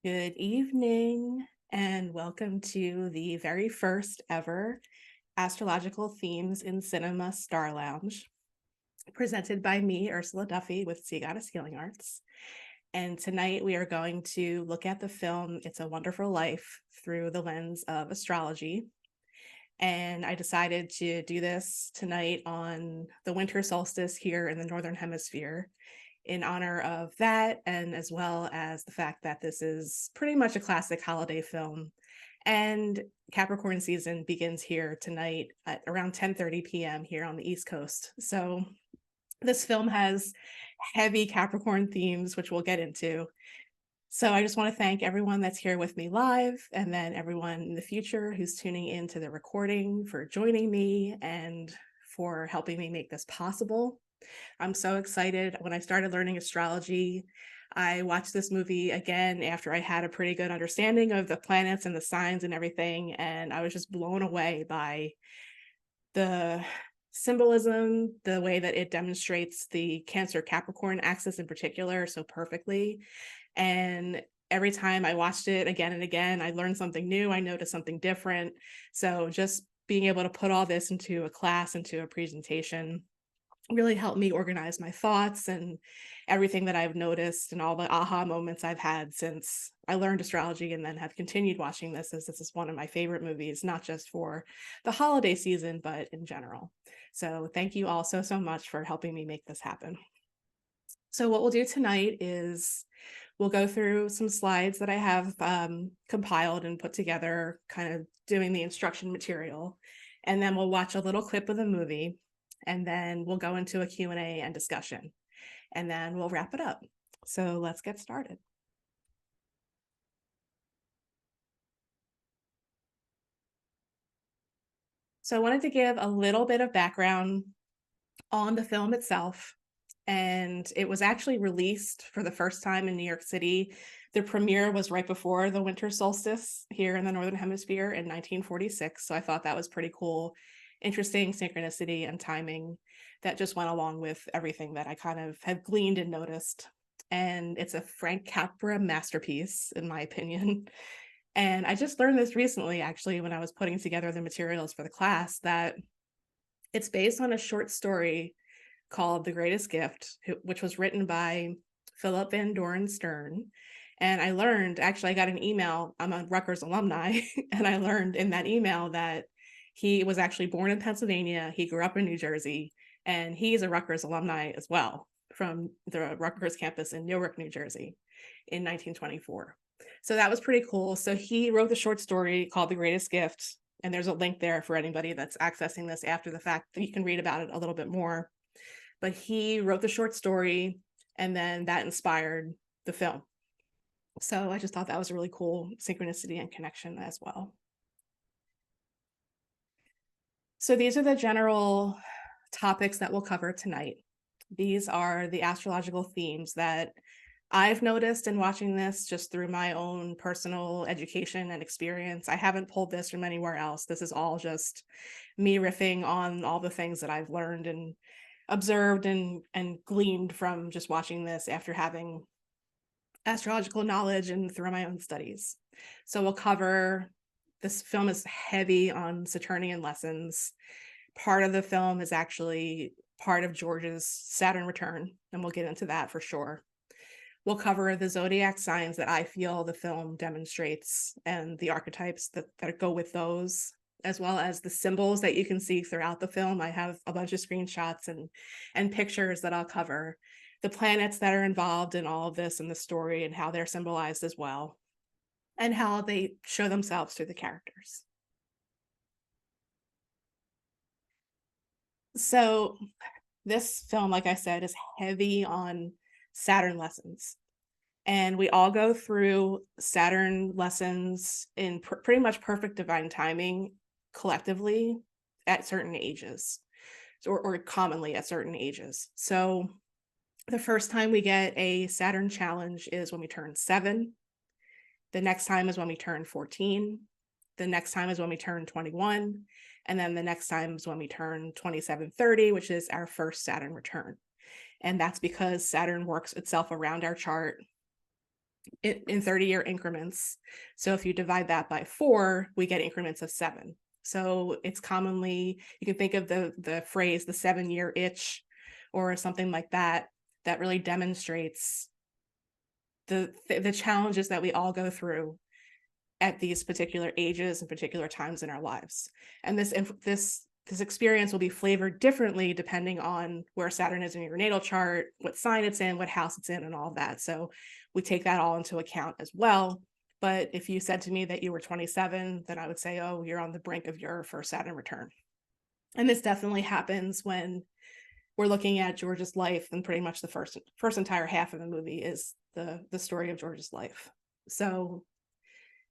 Good evening, and welcome to the very first ever Astrological Themes in Cinema Star Lounge, presented by me, Ursula Duffy, with Sea Goddess Healing Arts. And tonight we are going to look at the film It's a Wonderful Life through the lens of astrology. And I decided to do this tonight on the winter solstice here in the Northern Hemisphere in honor of that, and as well as the fact that this is pretty much a classic holiday film. And Capricorn season begins here tonight at around 10:30 p.m. here on the East Coast. So this film has heavy Capricorn themes, which we'll get into. So I just want to thank everyone that's here with me live, and then everyone in the future who's tuning into the recording for joining me and for helping me make this possible. I'm so excited. When I started learning astrology, I watched this movie again after I had a pretty good understanding of the planets and the signs and everything, and I was just blown away by the symbolism, the way that it demonstrates the Cancer Capricorn axis in particular so perfectly. And every time I watched it again and again, I learned something new. I noticed something different. So just being able to put all this into a class, into a presentation, really helped me organize my thoughts and everything that I've noticed and all the aha moments I've had since I learned astrology, and then have continued watching this, as this is one of my favorite movies, not just for the holiday season, but in general. So thank you all so much for helping me make this happen. So what we'll do tonight is we'll go through some slides that I have compiled and put together, kind of doing the instruction material. And then we'll watch a little clip of the movie, and then we'll go into a Q&A and discussion, and then we'll wrap it up. So let's get started. So I wanted to give a little bit of background on the film itself. And it was actually released for the first time in New York City. The premiere was right before the winter solstice here in the Northern Hemisphere in 1946. So I thought that was pretty cool, interesting synchronicity and timing that just went along with everything that I kind of have gleaned and noticed. And it's a Frank Capra masterpiece, in my opinion. And I just learned this recently, actually, when I was putting together the materials for the class, that it's based on a short story called The Greatest Gift, which was written by Philip Van Doren Stern. And I learned, actually, I got an email. I'm a Rutgers alumni, and I learned in that email that he was actually born in Pennsylvania. He grew up in New Jersey, and he's a Rutgers alumni as well, from the Rutgers campus in Newark, New Jersey in 1924. So that was pretty cool. So he wrote the short story called The Greatest Gift, and there's a link there for anybody that's accessing this after the fact that you can read about it a little bit more. But he wrote the short story, and then that inspired the film. So I just thought that was a really cool synchronicity and connection as well. So these are the general topics that we'll cover tonight. These are the astrological themes that I've noticed in watching this just through my own personal education and experience. I haven't pulled this from anywhere else. This is all just me riffing on all the things that I've learned and observed and gleaned from just watching this after having astrological knowledge and through my own studies. So we'll cover, this film is heavy on Saturnian lessons. Part of the film is actually part of George's Saturn return, and we'll get into that for sure. We'll cover the zodiac signs that I feel the film demonstrates and the archetypes that go with those, as well as the symbols that you can see throughout the film. I have a bunch of screenshots and pictures that I'll cover. The planets that are involved in all of this and the story and how they're symbolized as well, and how they show themselves through the characters. So this film, like I said, is heavy on Saturn lessons. And we all go through Saturn lessons in pretty much perfect divine timing collectively at certain ages, or commonly at certain ages. So the first time we get a Saturn challenge is when we turn 7. The next time is when we turn 14. The next time is when we turn 21. And then the next time is when we turn 2730, which is our first Saturn return. And that's because Saturn works itself around our chart in 30-year increments. So if you divide that by 4, we get increments of 7. So it's commonly, you can think of the phrase, the 7-year itch, or something like that, that really demonstrates the challenges that we all go through at these particular ages and particular times in our lives. And this experience will be flavored differently depending on where Saturn is in your natal chart, what sign it's in, what house it's in, and all of that. So we take that all into account as well. But if you said to me that you were 27, then I would say, oh, you're on the brink of your first Saturn return. And this definitely happens when we're looking at George's life, and pretty much the first entire half of the movie is the story of George's life. So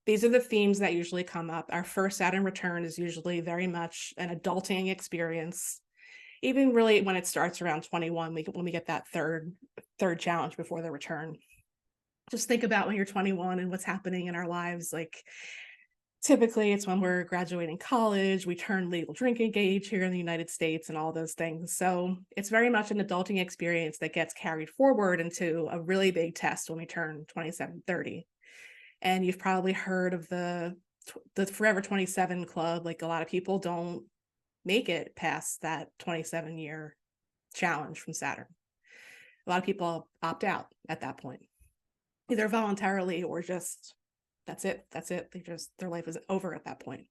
these are the themes that usually come up. Our first Saturn return is usually very much an adulting experience. Even really when it starts around 21, when we get that third challenge before the return. Just think about when you're 21 and what's happening in our lives. Like, typically it's when we're graduating college, we turn legal drinking age here in the United States and all those things. So it's very much an adulting experience that gets carried forward into a really big test when we turn 27, 30. And you've probably heard of the Forever 27 Club. Like, a lot of people don't make it past that 27-year challenge from Saturn. A lot of people opt out at that point, either voluntarily or just that's it. Their life is over at that point.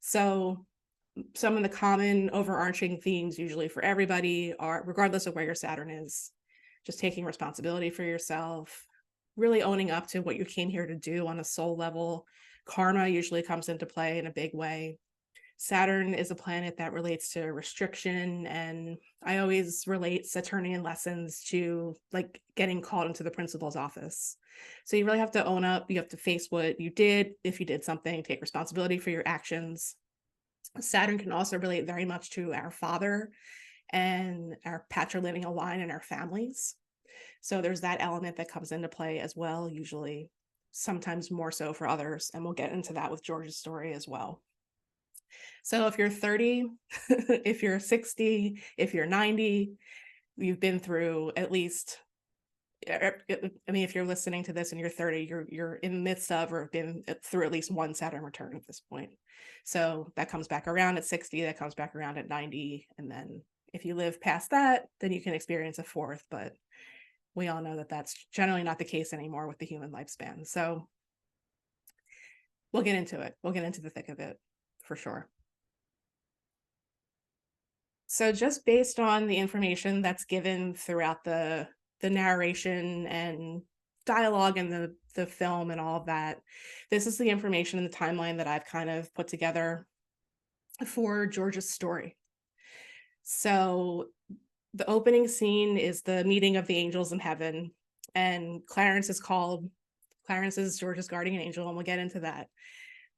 So some of the common overarching themes usually for everybody are, regardless of where your Saturn is, just taking responsibility for yourself, really owning up to what you came here to do on a soul level. Karma usually comes into play in a big way. Saturn is a planet that relates to restriction, and I always relate Saturnian lessons to like getting called into the principal's office. So you really have to own up, you have to face what you did. If you did something, take responsibility for your actions. Saturn can also relate very much to our father and our patrilineal line and our families. So there's that element that comes into play as well, usually, sometimes more so for others. And we'll get into that with George's story as well. So if you're 30, if you're 60, if you're 90, you've been through at least, I mean, if you're listening to this and you're 30, you're in the midst of or been through at least one Saturn return at this point. So that comes back around at 60, that comes back around at 90. And then if you live past that, then you can experience a fourth. But we all know that that's generally not the case anymore with the human lifespan. So we'll get into it. We'll get into the thick of it for sure. So just based on the information that's given throughout the narration and dialogue and the film and all of that, this is the information and the timeline that I've kind of put together for George's story. So the opening scene is the meeting of the angels in heaven, and Clarence is George's guardian angel, and we'll get into that.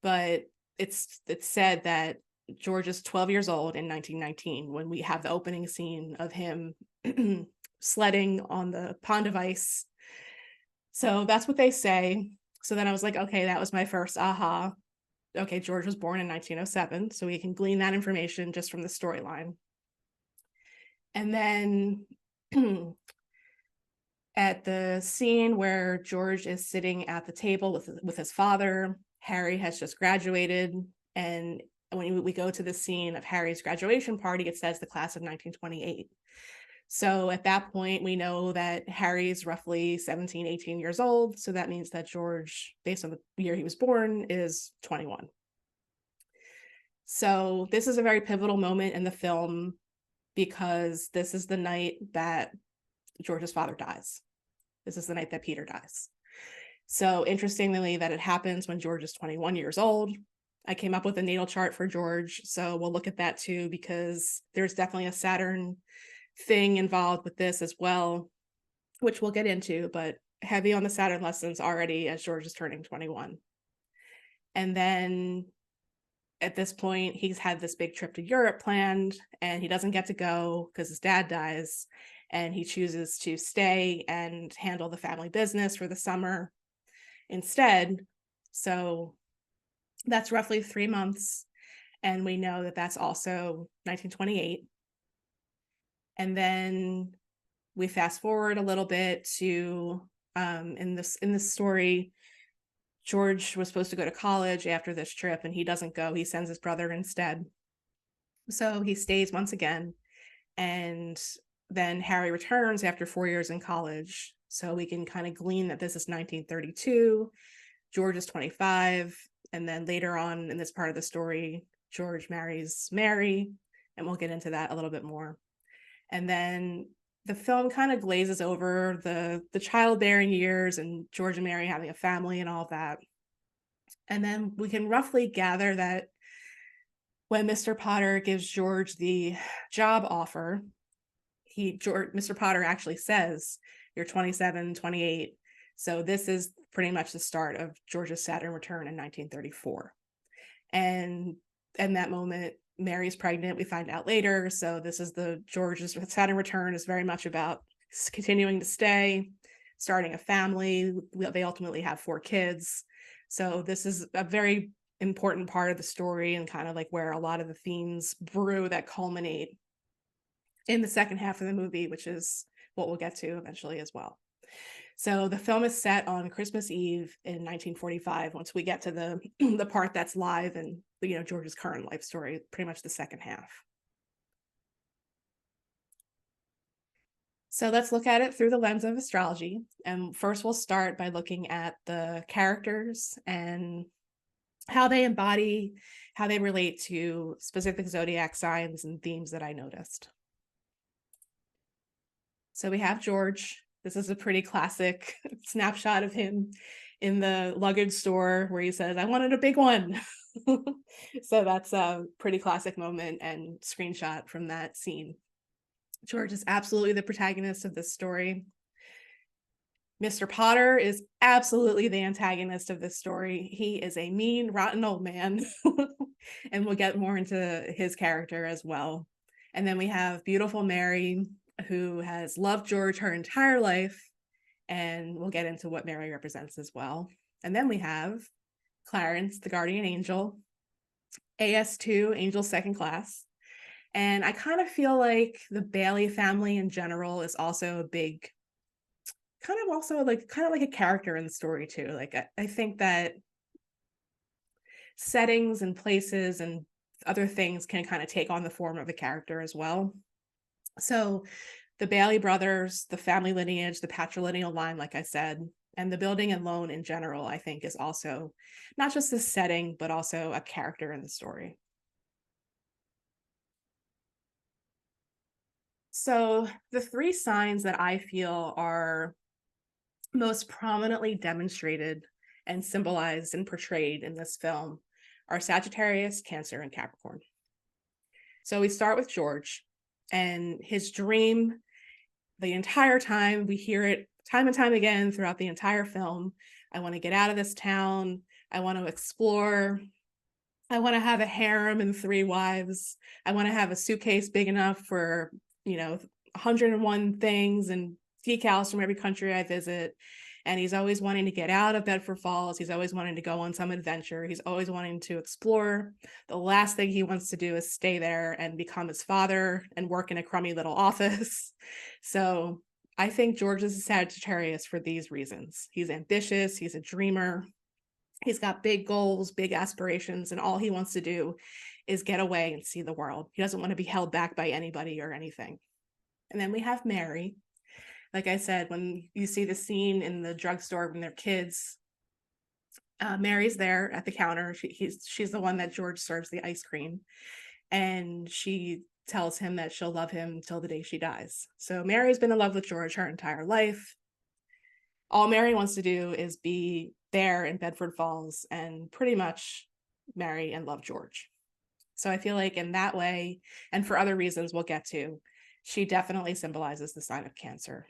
But it's said that George is 12 years old in 1919 when we have the opening scene of him sledding on the pond of ice. So that's what they say. So then I was like, okay, that was my first aha. Okay, George was born in 1907, so we can glean that information just from the storyline. And then at the scene where George is sitting at the table with his father, Harry has just graduated, and when we go to the scene of Harry's graduation party, it says the class of 1928. So at that point, we know that Harry's roughly 17, 18 years old. So that means that George, based on the year he was born, is 21. So this is a very pivotal moment in the film because this is the night that George's father dies. This is the night that Peter dies. So interestingly, that it happens when George is 21 years old. I came up with a natal chart for George, so we'll look at that too, because there's definitely a Saturn thing involved with this as well, which we'll get into, but heavy on the Saturn lessons already as George is turning 21. And then at this point, he's had this big trip to Europe planned, and he doesn't get to go because his dad dies, and he chooses to stay and handle the family business for the summer instead. So that's roughly 3 months. And we know that that's also 1928. And then we fast forward a little bit to In this story, George was supposed to go to college after this trip, and he doesn't go. He sends his brother instead. So he stays once again, and then Harry returns after 4 years in college. So we can kind of glean that this is 1932. George is 25, and then later on in this part of the story, George marries Mary, and we'll get into that a little bit more. And then the film kind of glazes over the childbearing years and George and Mary having a family and all of that. And then we can roughly gather that when Mr. Potter gives George the job offer, Mr. Potter actually says, "You're 27, 28." So this is pretty much the start of George's Saturn return in 1934. And in that moment, Mary's pregnant, we find out later. So this is George's Saturn return is very much about continuing to stay, starting a family. They ultimately have 4 kids. So this is a very important part of the story, and kind of like where a lot of the themes brew that culminate in the second half of the movie, which is what we'll get to eventually as well. So the film is set on Christmas Eve in 1945. Once we get to the part that's live and George's current life story, pretty much the second half. So let's look at it through the lens of astrology. And first we'll start by looking at the characters and how they relate to specific zodiac signs and themes that I noticed. So we have George. This is a pretty classic snapshot of him in the luggage store where he says, "I wanted a big one." So that's a pretty classic moment and screenshot from that scene. George is absolutely the protagonist of this story. Mr. Potter is absolutely the antagonist of this story. He is a mean, rotten old man. And we'll get more into his character as well. And then we have beautiful Mary, who has loved George her entire life. And we'll get into what Mary represents as well. And then we have Clarence, the guardian angel, AS2, angel second class. And I kind of feel like the Bailey family in general is also a big, kind of like a character in the story too. Like I think that settings and places and other things can kind of take on the form of a character as well. So the Bailey brothers, the family lineage, the patrilineal line, like I said, and the building and loan in general, I think is also not just the setting, but also a character in the story. So the 3 signs that I feel are most prominently demonstrated and symbolized and portrayed in this film are Sagittarius, Cancer, and Capricorn. So we start with George and his dream. The entire time, we hear it time and time again throughout the entire film. I want to get out of this town. I want to explore. I want to have a harem and 3 wives. I want to have a suitcase big enough for, 101 things and decals from every country I visit. And he's always wanting to get out of Bedford Falls. He's always wanting to go on some adventure. He's always wanting to explore. The last thing he wants to do is stay there and become his father and work in a crummy little office. So I think George is a Sagittarius for these reasons. He's ambitious. He's a dreamer. He's got big goals, big aspirations, and all he wants to do is get away and see the world. He doesn't want to be held back by anybody or anything. And then we have Mary. Like I said, when you see the scene in the drugstore when they're kids, Mary's there at the counter. She's the one that George serves the ice cream. And she tells him that she'll love him till the day she dies. So Mary's been in love with George her entire life. All Mary wants to do is be there in Bedford Falls and pretty much marry and love George. So I feel like in that way, and for other reasons we'll get to, she definitely symbolizes the sign of Cancer.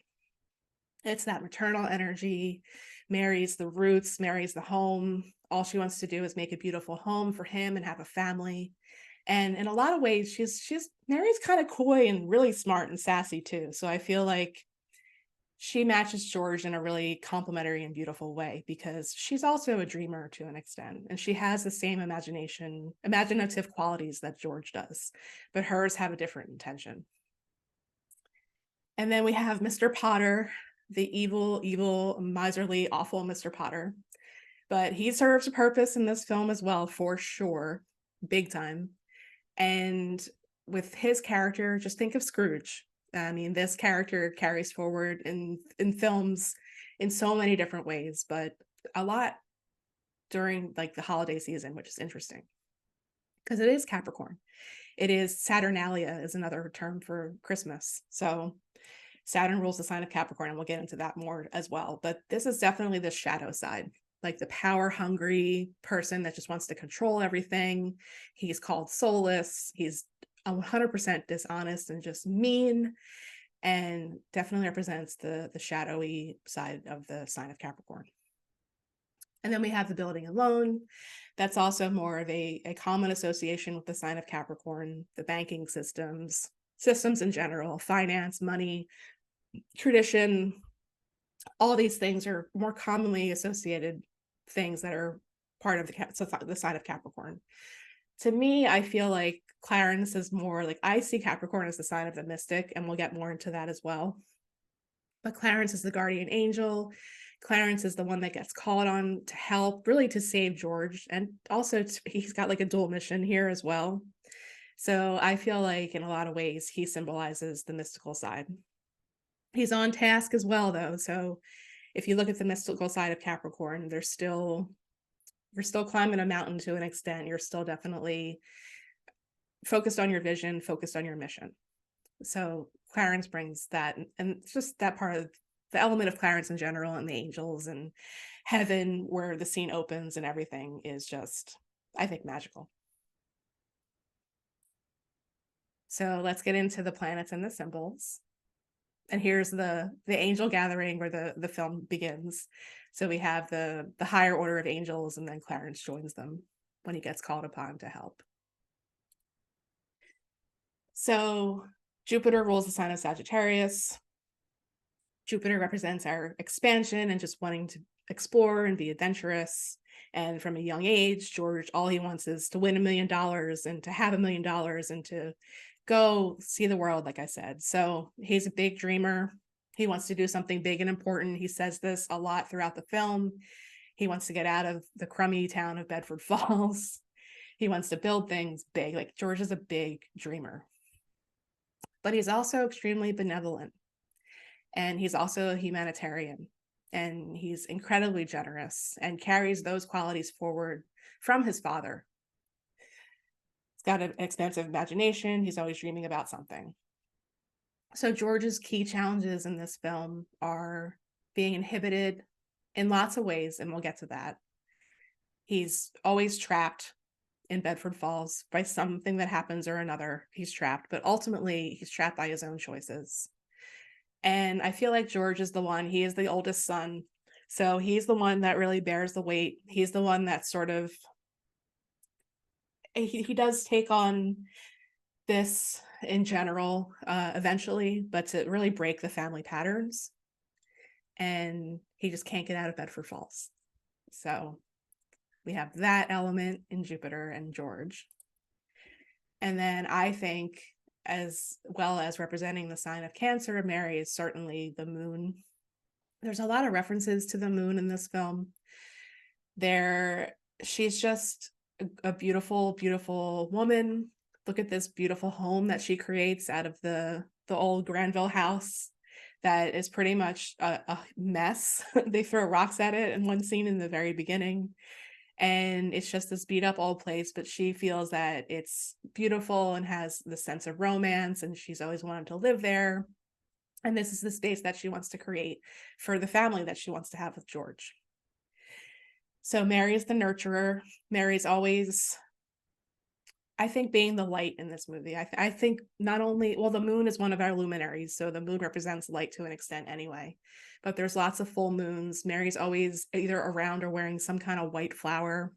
It's that maternal energy. Mary's the roots, Mary's the home. All she wants to do is make a beautiful home for him and have a family. And in a lot of ways, Mary's kind of coy and really smart and sassy too. So I feel like she matches George in a really complimentary and beautiful way because she's also a dreamer to an extent, and she has the same imaginative qualities that George does, but hers have a different intention. And then we have Mr. Potter. the evil, miserly, awful Mr. Potter. But he serves a purpose in this film as well, for sure, big time. And with his character, just think of Scrooge. I mean, this character carries forward in films in so many different ways, but a lot during like the holiday season, which is interesting because it is Capricorn. It is Saturnalia is another term for Christmas. So Saturn rules the sign of Capricorn, and we'll get into that more as well. But this is definitely the shadow side, like the power hungry person that just wants to control everything. He's called soulless. He's 100% dishonest and just mean, and definitely represents the shadowy side of the sign of Capricorn. And then we have the building alone. That's also more of a common association with the sign of Capricorn, the banking systems in general, finance, money, tradition. All these things are more commonly associated things that are part of the sign of Capricorn. To me, I feel like Clarence is more like, I see Capricorn as the sign of the mystic, and we'll get more into that as well. But Clarence is the guardian angel. Clarence is the one that gets called on to help, really to save George. And also he's got like a dual mission here as well. So I feel like in a lot of ways, he symbolizes the mystical side. He's on task as well, though. So if you look at the mystical side of Capricorn, you're still climbing a mountain to an extent. You're still definitely focused on your vision, focused on your mission. So Clarence brings that, and it's just that part of the element of Clarence in general, and the angels and heaven, where the scene opens and everything is just, I think, magical. So let's get into the planets and the symbols. And here's the angel gathering where the film begins. So we have the higher order of angels, and then Clarence joins them when he gets called upon to help. So Jupiter rules the sign of Sagittarius. Jupiter represents our expansion and just wanting to explore and be adventurous. And from a young age, George, all he wants is to win $1 million and to have $1 million and to go see the world, like I said. So he's a big dreamer. He wants to do something big and important. He says this a lot throughout the film. He wants to get out of the crummy town of Bedford Falls. He wants to build things big. Like, George is a big dreamer. But he's also extremely benevolent. And he's also a humanitarian. And he's incredibly generous and carries those qualities forward from his father. He's got an expansive imagination. He's always dreaming about something. So George's key challenges in this film are being inhibited in lots of ways, and we'll get to that. He's always trapped in Bedford Falls by something that happens or another. He's trapped, but ultimately he's trapped by his own choices. And I feel like George is the one, he is the oldest son. So he's the one that really bears the weight. He's the one that sort of, he does take on this in general eventually, but to really break the family patterns. And he just can't get out of Bedford Falls. So we have that element in Jupiter and George. And then I think, as well as representing the sign of Cancer, Mary is certainly the moon. There's a lot of references to the moon in this film. She's just a beautiful, beautiful woman. Look at this beautiful home that she creates out of the old Granville house that is pretty much a mess. They throw rocks at it in one scene in the very beginning. And it's just this beat up old place, but she feels that it's beautiful and has the sense of romance, and she's always wanted to live there. And this is the space that she wants to create for the family that she wants to have with George. So Mary is the nurturer. Mary's always, I think, being the light in this movie. I think not only, well, the moon is one of our luminaries, so the moon represents light to an extent anyway. But there's lots of full moons. Mary's always either around or wearing some kind of white flower.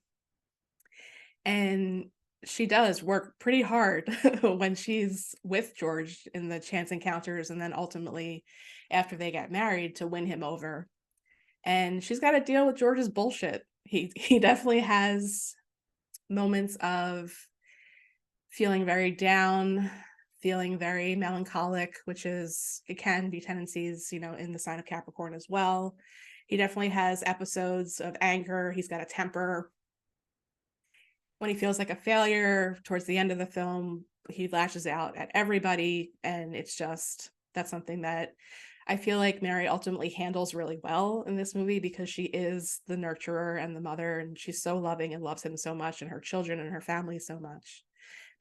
And she does work pretty hard when she's with George in the chance encounters, and then ultimately after they get married, to win him over. And she's got to deal with George's bullshit. He definitely has moments of feeling very down, feeling very melancholic, which is, it can be tendencies, in the sign of Capricorn as well. He definitely has episodes of anger. He's got a temper. When he feels like a failure towards the end of the film, he lashes out at everybody. And that's something that I feel like Mary ultimately handles really well in this movie, because she is the nurturer and the mother, and she's so loving and loves him so much, and her children and her family so much.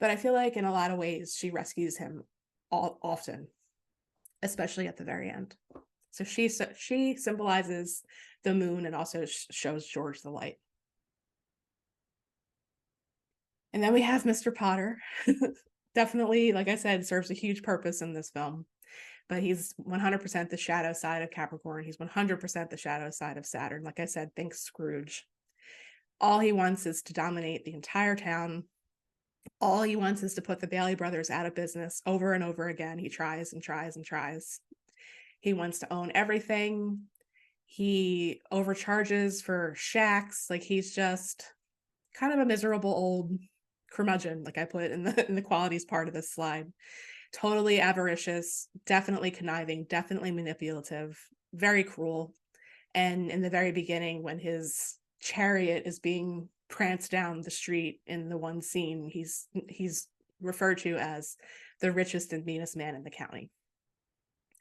But I feel like in a lot of ways, she rescues him often, especially at the very end. So she symbolizes the moon and also shows George the light. And then we have Mr. Potter. Definitely, like I said, serves a huge purpose in this film. But he's 100% the shadow side of Capricorn. He's 100% the shadow side of Saturn. Like I said, think Scrooge. All he wants is to dominate the entire town. All he wants is to put the Bailey brothers out of business over and over again. He tries and tries and tries. He wants to own everything. He overcharges for shacks. Like, he's just kind of a miserable old curmudgeon, like I put in the qualities part of this slide. Totally avaricious, definitely conniving, definitely manipulative, very cruel. And in the very beginning, when his chariot is being pranced down the street in the one scene, he's referred to as the richest and meanest man in the county.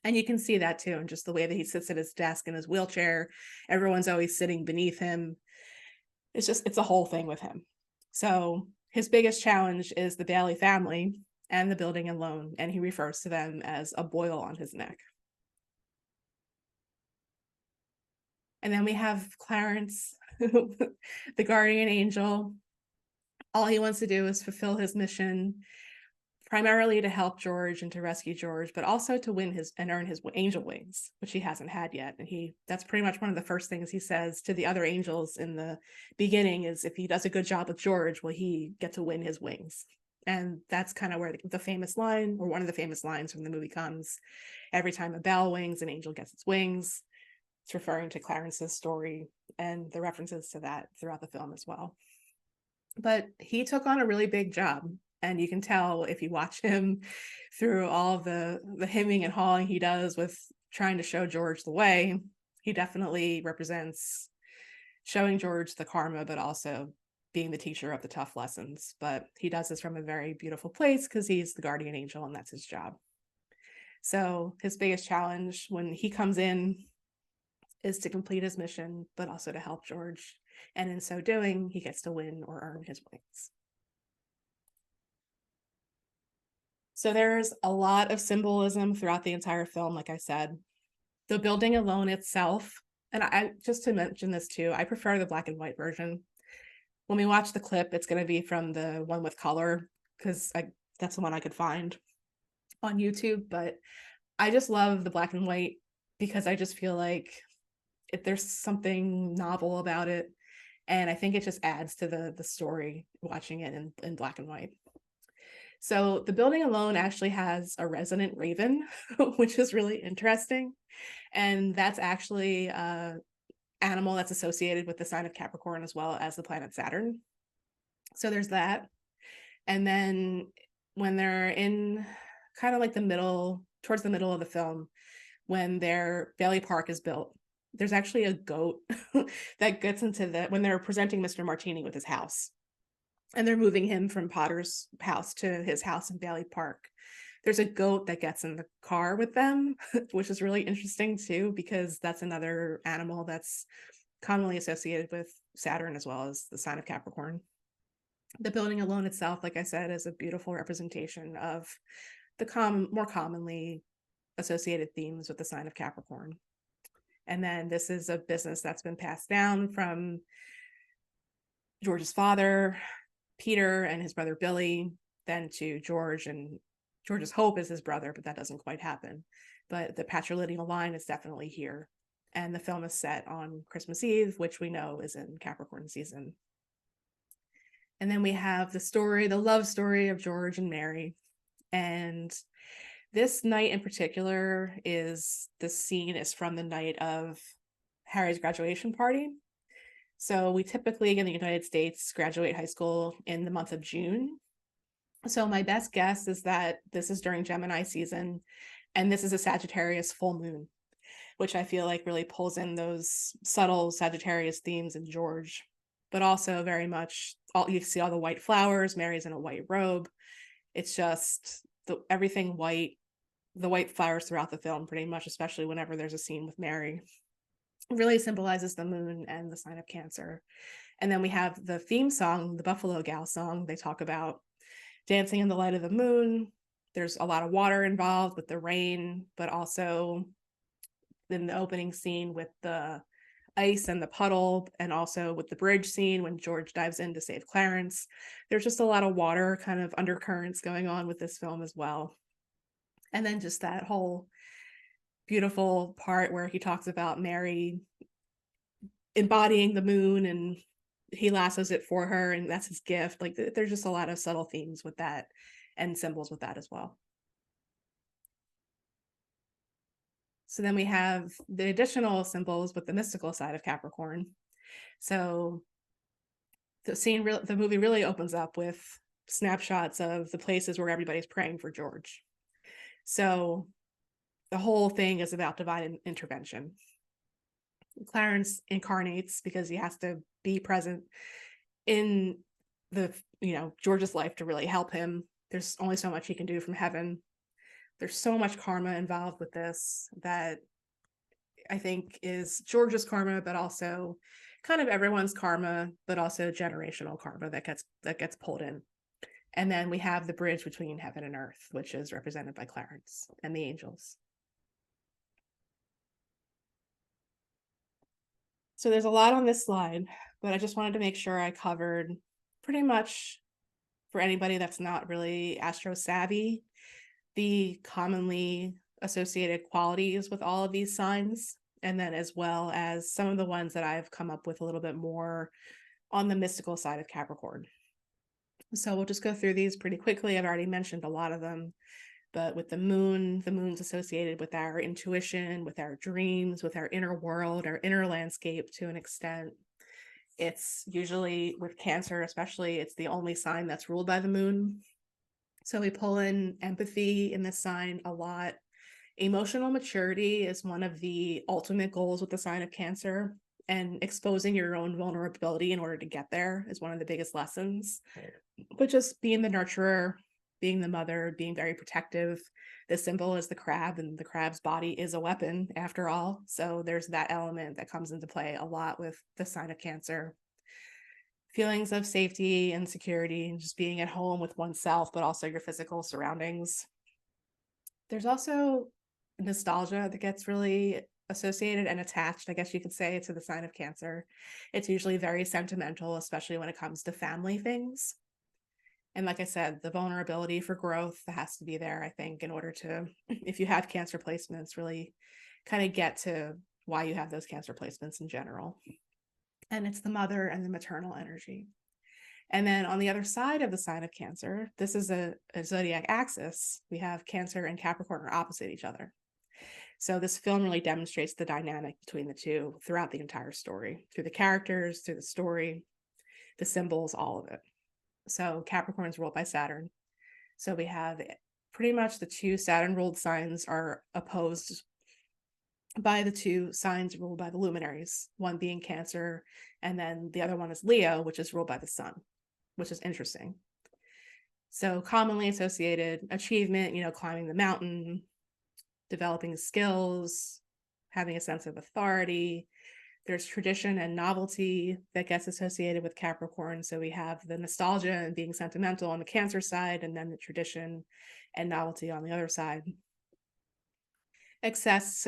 And you can see that too, in just the way that he sits at his desk in his wheelchair. Everyone's always sitting beneath him. It's a whole thing with him. So his biggest challenge is the Bailey family and the building and loan, and he refers to them as a boil on his neck. And then we have Clarence, the guardian angel. All he wants to do is fulfill his mission, primarily to help George and to rescue George, but also to win and earn his angel wings, which he hasn't had yet. And that's pretty much one of the first things he says to the other angels in the beginning is, if he does a good job with George, will he get to win his wings? And that's kind of where the famous line, or one of the famous lines from the movie comes. Every time a bell wings, an angel gets its wings. It's referring to Clarence's story and the references to that throughout the film as well. But he took on a really big job. And you can tell if you watch him through all of the hemming and hawing he does with trying to show George the way. He definitely represents showing George the karma, but also being the teacher of the tough lessons. But he does this from a very beautiful place because he's the guardian angel and that's his job. So his biggest challenge when he comes in is to complete his mission, but also to help George. And in so doing, he gets to win or earn his wings. So there's a lot of symbolism throughout the entire film, like I said. The building alone itself, and I just to mention this too, I prefer the black and white version. When we watch the clip, it's going to be from the one with color, because that's the one I could find on YouTube. But I just love the black and white because I just feel like there's something novel about it. And I think it just adds to the story watching it in black and white. So the building alone actually has a resident raven, which is really interesting. And that's actually an animal that's associated with the sign of Capricorn as well as the planet Saturn. So there's that. And then when they're in kind of like towards the middle of the film, when their Bailey Park is built, there's actually a goat that gets into when they're presenting Mr. Martini with his house. And they're moving him from Potter's house to his house in Bailey Park. There's a goat that gets in the car with them, which is really interesting too, because that's another animal that's commonly associated with Saturn as well as the sign of Capricorn. The building alone itself, like I said, is a beautiful representation of the more commonly associated themes with the sign of Capricorn. And then this is a business that's been passed down from George's father, Peter, and his brother Billy, then to George, and George's hope is his brother, but that doesn't quite happen. But the patrilineal line is definitely here. And the film is set on Christmas Eve, which we know is in Capricorn season. And then we have the love story of George and Mary. And this night in particular the scene is from the night of Harry's graduation party. So we typically in the United States graduate high school in the month of June. So my best guess is that this is during Gemini season, and this is a Sagittarius full moon, which I feel like really pulls in those subtle Sagittarius themes in George, but also very much you see all the white flowers. Mary's in a white robe. It's just everything white, the white flowers throughout the film, pretty much, especially whenever there's a scene with Mary. It really symbolizes the moon and the sign of Cancer. And then we have the theme song, the Buffalo Gal song. They talk about dancing in the light of the moon. There's a lot of water involved with the rain, but also in the opening scene with the ice and the puddle, and also with the bridge scene when George dives in to save Clarence. There's just a lot of water kind of undercurrents going on with this film as well. And then just that whole beautiful part where he talks about Mary embodying the moon and he lassos it for her and that's his gift. Like there's just a lot of subtle themes with that and symbols with that as well. So then we have the additional symbols with the mystical side of Capricorn. So the movie really opens up with snapshots of the places where everybody's praying for George. So the whole thing is about divine intervention. Clarence incarnates because he has to be present in the George's life to really help him. There's only so much he can do from heaven. There's so much karma involved with this that I think is George's karma, but also kind of everyone's karma, but also generational karma that gets pulled in. And then we have the bridge between heaven and earth, which is represented by Clarence and the angels. So there's a lot on this slide, but I just wanted to make sure I covered pretty much, for anybody that's not really astro savvy, the commonly associated qualities with all of these signs, and then as well as some of the ones that I've come up with a little bit more on the mystical side of Capricorn. So we'll just go through these pretty quickly. I've already mentioned a lot of them, but with the moon's associated with our intuition, with our dreams, with our inner world, our inner landscape to an extent. It's usually with Cancer, especially, it's the only sign that's ruled by the moon. So we pull in empathy in this sign a lot. Emotional maturity is one of the ultimate goals with the sign of Cancer, and exposing your own vulnerability in order to get there is one of the biggest lessons. But just being the nurturer, being the mother, being very protective. The symbol is the crab, and the crab's body is a weapon after all. So there's that element that comes into play a lot with the sign of Cancer. Feelings of safety and security, and just being at home with oneself, but also your physical surroundings. There's also nostalgia that gets really associated and attached, I guess you could say, to the sign of Cancer. It's usually very sentimental, especially when it comes to family things. And like I said, the vulnerability for growth has to be there, I think, in order to, if you have Cancer placements, really kind of get to why you have those Cancer placements in general. And it's the mother and the maternal energy. And then on the other side of the sign of Cancer, this is a zodiac axis. We have Cancer and Capricorn are opposite each other. So this film really demonstrates the dynamic between the two throughout the entire story, through the characters, through the story, the symbols, all of it. So Capricorn is ruled by Saturn. So we have pretty much the two Saturn-ruled signs are opposed by the two signs ruled by the luminaries, one being Cancer, and then the other one is Leo, which is ruled by the sun, which is interesting. So commonly associated achievement, climbing the mountain, developing skills, having a sense of authority. There's tradition and novelty that gets associated with Capricorn. So we have the nostalgia and being sentimental on the Cancer side, and then the tradition and novelty on the other side. Success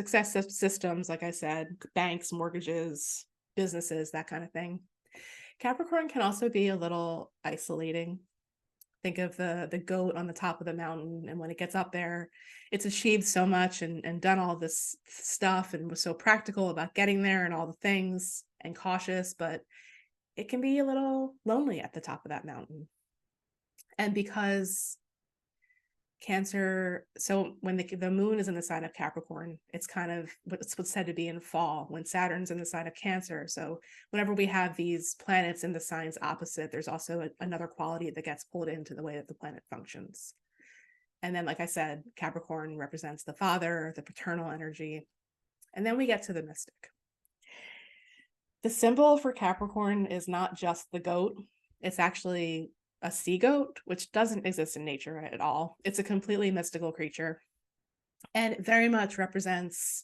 systems, like I said, banks, mortgages, businesses, that kind of thing. Capricorn can also be a little isolating. Think of the goat on the top of the mountain, and when it gets up there, it's achieved so much and done all this stuff and was so practical about getting there and all the things and cautious, but it can be a little lonely at the top of that mountain. And because Cancer, so when the moon is in the sign of Capricorn, it's kind of what's said to be in fall when Saturn's in the sign of Cancer. So whenever we have these planets in the signs opposite, there's also another quality that gets pulled into the way that the planet functions. And then, like I said, Capricorn represents the father, the paternal energy. And then we get to the mystic. The symbol for Capricorn is not just the goat, it's actually a sea goat, which doesn't exist in nature at all. It's a completely mystical creature. And it very much represents,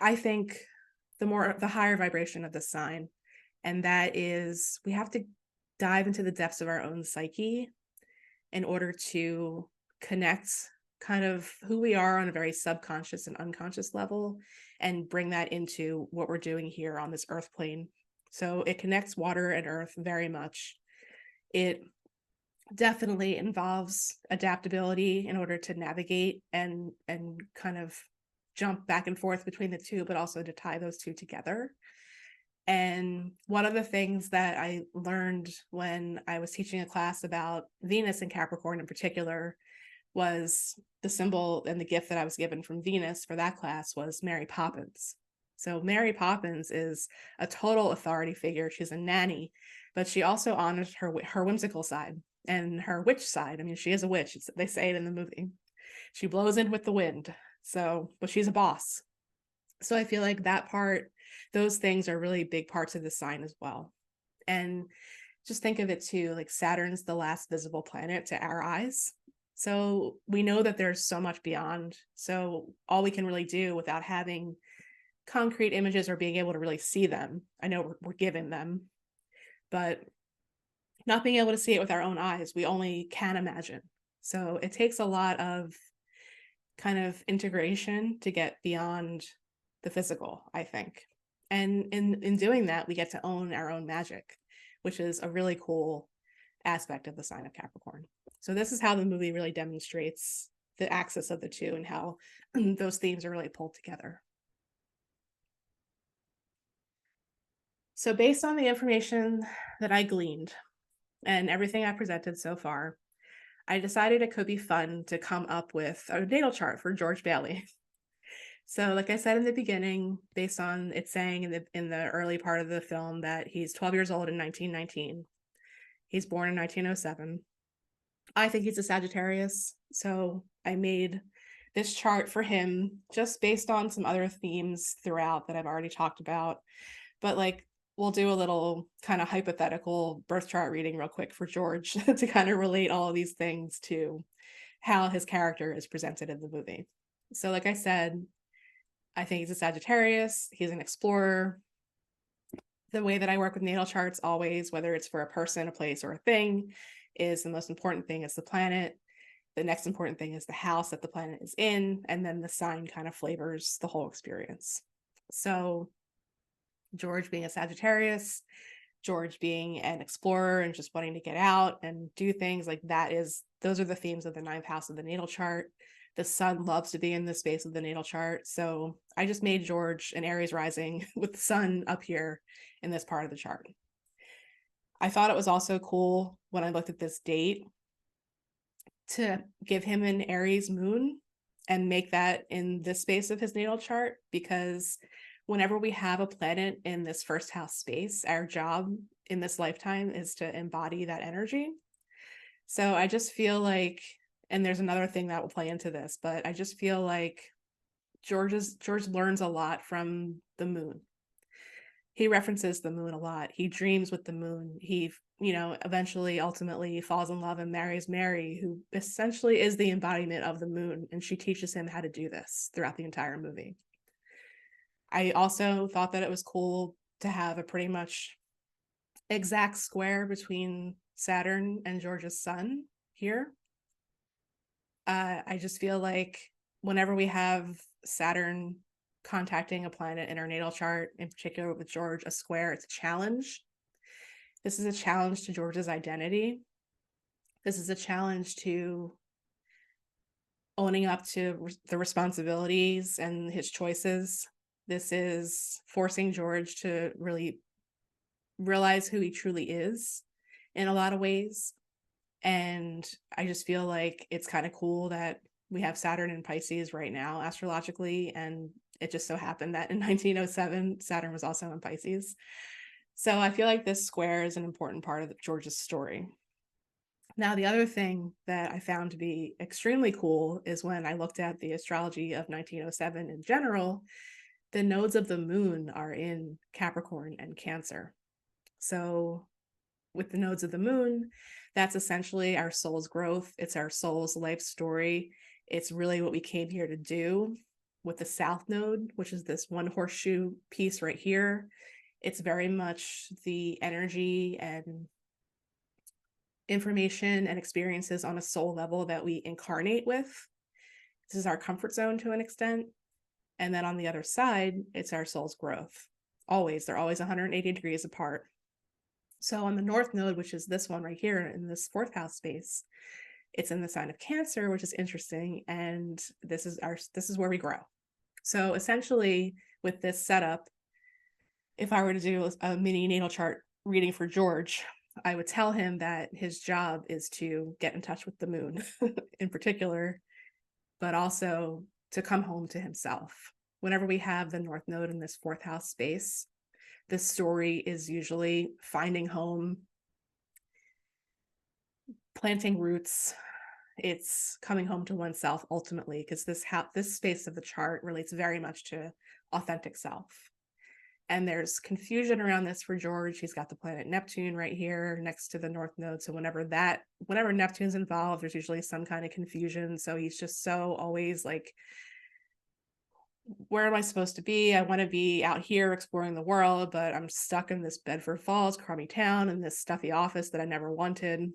I think, the higher vibration of the sign. And that is, we have to dive into the depths of our own psyche in order to connect kind of who we are on a very subconscious and unconscious level and bring that into what we're doing here on this earth plane. So it connects water and earth very much. It definitely involves adaptability in order to navigate and kind of jump back and forth between the two, but also to tie those two together. And one of the things that I learned when I was teaching a class about Venus and Capricorn in particular was the symbol and the gift that I was given from Venus for that class was Mary Poppins. So Mary Poppins is a total authority figure. She's a nanny, but she also honors her whimsical side and her witch side. I mean, she is a witch. They say it in the movie. She blows in with the wind. So, but she's a boss. So I feel like that part, those things are really big parts of the sign as well. And just think of it too, like Saturn's the last visible planet to our eyes. So we know that there's so much beyond. So all we can really do without having concrete images or being able to really see them, I know we're given them, but not being able to see it with our own eyes, we only can imagine. So it takes a lot of kind of integration to get beyond the physical, I think. And in doing that, we get to own our own magic, which is a really cool aspect of the sign of Capricorn. So this is how the movie really demonstrates the axis of the two and how those themes are really pulled together. So based on the information that I gleaned and everything I presented so far, I decided it could be fun to come up with a natal chart for George Bailey. So like I said in the beginning, based on it saying in the early part of the film that he's 12 years old in 1919. He's born in 1907. I think he's a Sagittarius. So I made this chart for him just based on some other themes throughout that I've already talked about. But like, we'll do a little kind of hypothetical birth chart reading real quick for George to kind of relate all of these things to how his character is presented in the movie. So like I said, I think he's a Sagittarius. He's an explorer. The way that I work with natal charts always, whether it's for a person, a place, or a thing, is the most important thing is the planet. The next important thing is the house that the planet is in, and then the sign kind of flavors the whole experience. So George being a Sagittarius, George being an explorer and just wanting to get out and do things like that those are the themes of the ninth house of the natal chart. The sun loves to be in the space of the natal chart. So I just made George an Aries rising with the sun up here in this part of the chart. I thought it was also cool when I looked at this date to give him an Aries moon and make that in this space of his natal chart, because whenever we have a planet in this first house space, our job in this lifetime is to embody that energy. So I just feel like, and there's another thing that will play into this, but I just feel like George learns a lot from the moon. He references the moon a lot. He dreams with the moon. He, eventually, ultimately falls in love and marries Mary, who essentially is the embodiment of the moon. And she teaches him how to do this throughout the entire movie. I also thought that it was cool to have a pretty much exact square between Saturn and George's sun here. I just feel like whenever we have Saturn contacting a planet in our natal chart, in particular with George, a square, it's a challenge. This is a challenge to George's identity. This is a challenge to owning up to the responsibilities and his choices. This is forcing George to really realize who he truly is in a lot of ways. And I just feel like it's kind of cool that we have Saturn in Pisces right now astrologically, and it just so happened that in 1907 Saturn was also in Pisces. So I feel like this square is an important part of George's story. Now, the other thing that I found to be extremely cool is when I looked at the astrology of 1907 in general, the nodes of the moon are in Capricorn and Cancer. So with the nodes of the moon, that's essentially our soul's growth. It's our soul's life story. It's really what we came here to do. With the south node, which is this one horseshoe piece right here, it's very much the energy and information and experiences on a soul level that we incarnate with. This is our comfort zone to an extent. And then on the other side, it's our soul's growth. Always, they're always 180 degrees apart. So on the north node, which is this one right here in this fourth house space, it's in the sign of Cancer, which is interesting. And this is where we grow. So essentially, with this setup, if I were to do a mini natal chart reading for George, I would tell him that his job is to get in touch with the moon in particular, but also to come home to himself. Whenever we have the north node in this fourth house space, the story is usually finding home, planting roots. It's coming home to oneself ultimately, because this space of the chart relates very much to authentic self. And there's confusion around this for George. He's got the planet Neptune right here next to the north node. So whenever Neptune's involved, there's usually some kind of confusion. So he's just so always like, where am I supposed to be? I want to be out here exploring the world, but I'm stuck in this Bedford Falls, crummy town, in this stuffy office that I never wanted.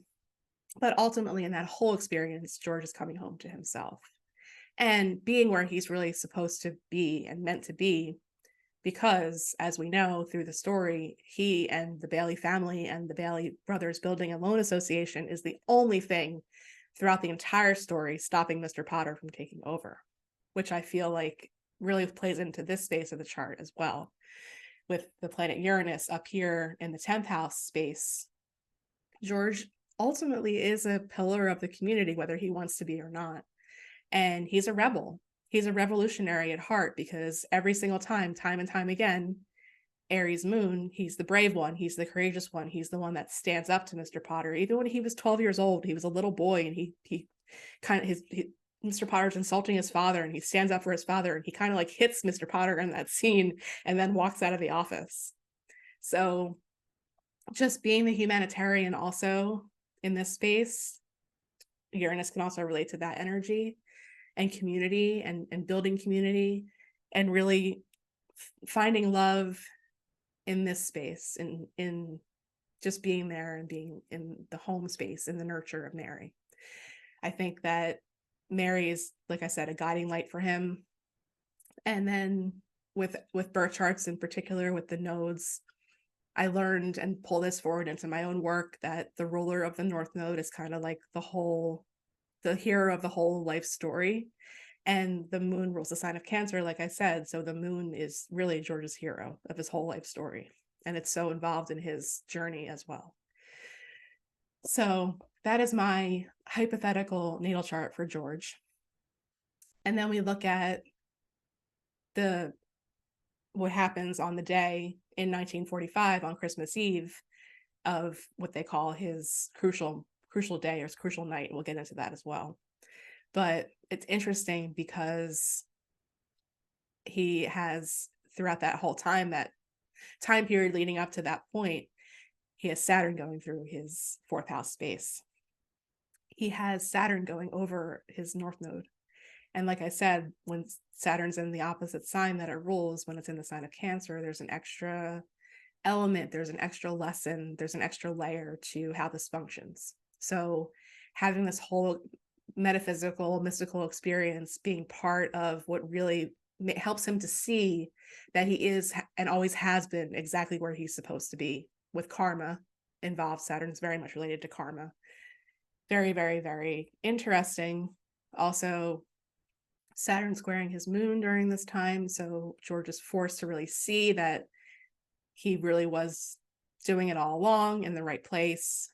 But ultimately, in that whole experience, George is coming home to himself and being where he's really supposed to be and meant to be. Because, as we know through the story, he and the Bailey family and the Bailey Brothers Building and Loan Association is the only thing throughout the entire story stopping Mr. Potter from taking over, which I feel like really plays into this space of the chart as well. With the planet Uranus up here in the 10th house space, George ultimately is a pillar of the community, whether he wants to be or not. And he's a rebel. He's a revolutionary at heart, because every single time and time again, Aries moon, he's the brave one, he's the courageous one, he's the one that stands up to Mr. Potter. Even when he was 12 years old, he was a little boy, and he kind of Mr. Potter's insulting his father, and he stands up for his father, and he kind of like hits Mr. Potter in that scene and then walks out of the office. So just being the humanitarian also in this space, Uranus can also relate to that energy and community and building community and really finding love in this space, in just being there and being in the home space, in the nurture of Mary. I think that Mary is, like I said, a guiding light for him. And then with birth charts in particular, with the nodes, I learned and pull this forward into my own work that the ruler of the north node is kind of like the hero of the whole life story. And the moon rules the sign of Cancer, like I said. So the moon is really George's hero of his whole life story. And it's so involved in his journey as well. So that is my hypothetical natal chart for George. And then we look at what happens on the day in 1945 on Christmas Eve of what they call his crucial day or crucial night. We'll get into that as well. But it's interesting because he has, throughout that whole time, that time period leading up to that point, he has Saturn going through his fourth house space. He has Saturn going over his north node. And like I said, when Saturn's in the opposite sign that it rules, when it's in the sign of Cancer, there's an extra element, there's an extra lesson, there's an extra layer to how this functions. So having this whole metaphysical, mystical experience being part of what really helps him to see that he is and always has been exactly where he's supposed to be. With karma involved, Saturn's very much related to karma. Very, very, very interesting. Also, Saturn squaring his moon during this time, so George is forced to really see that he really was doing it all along in the right place.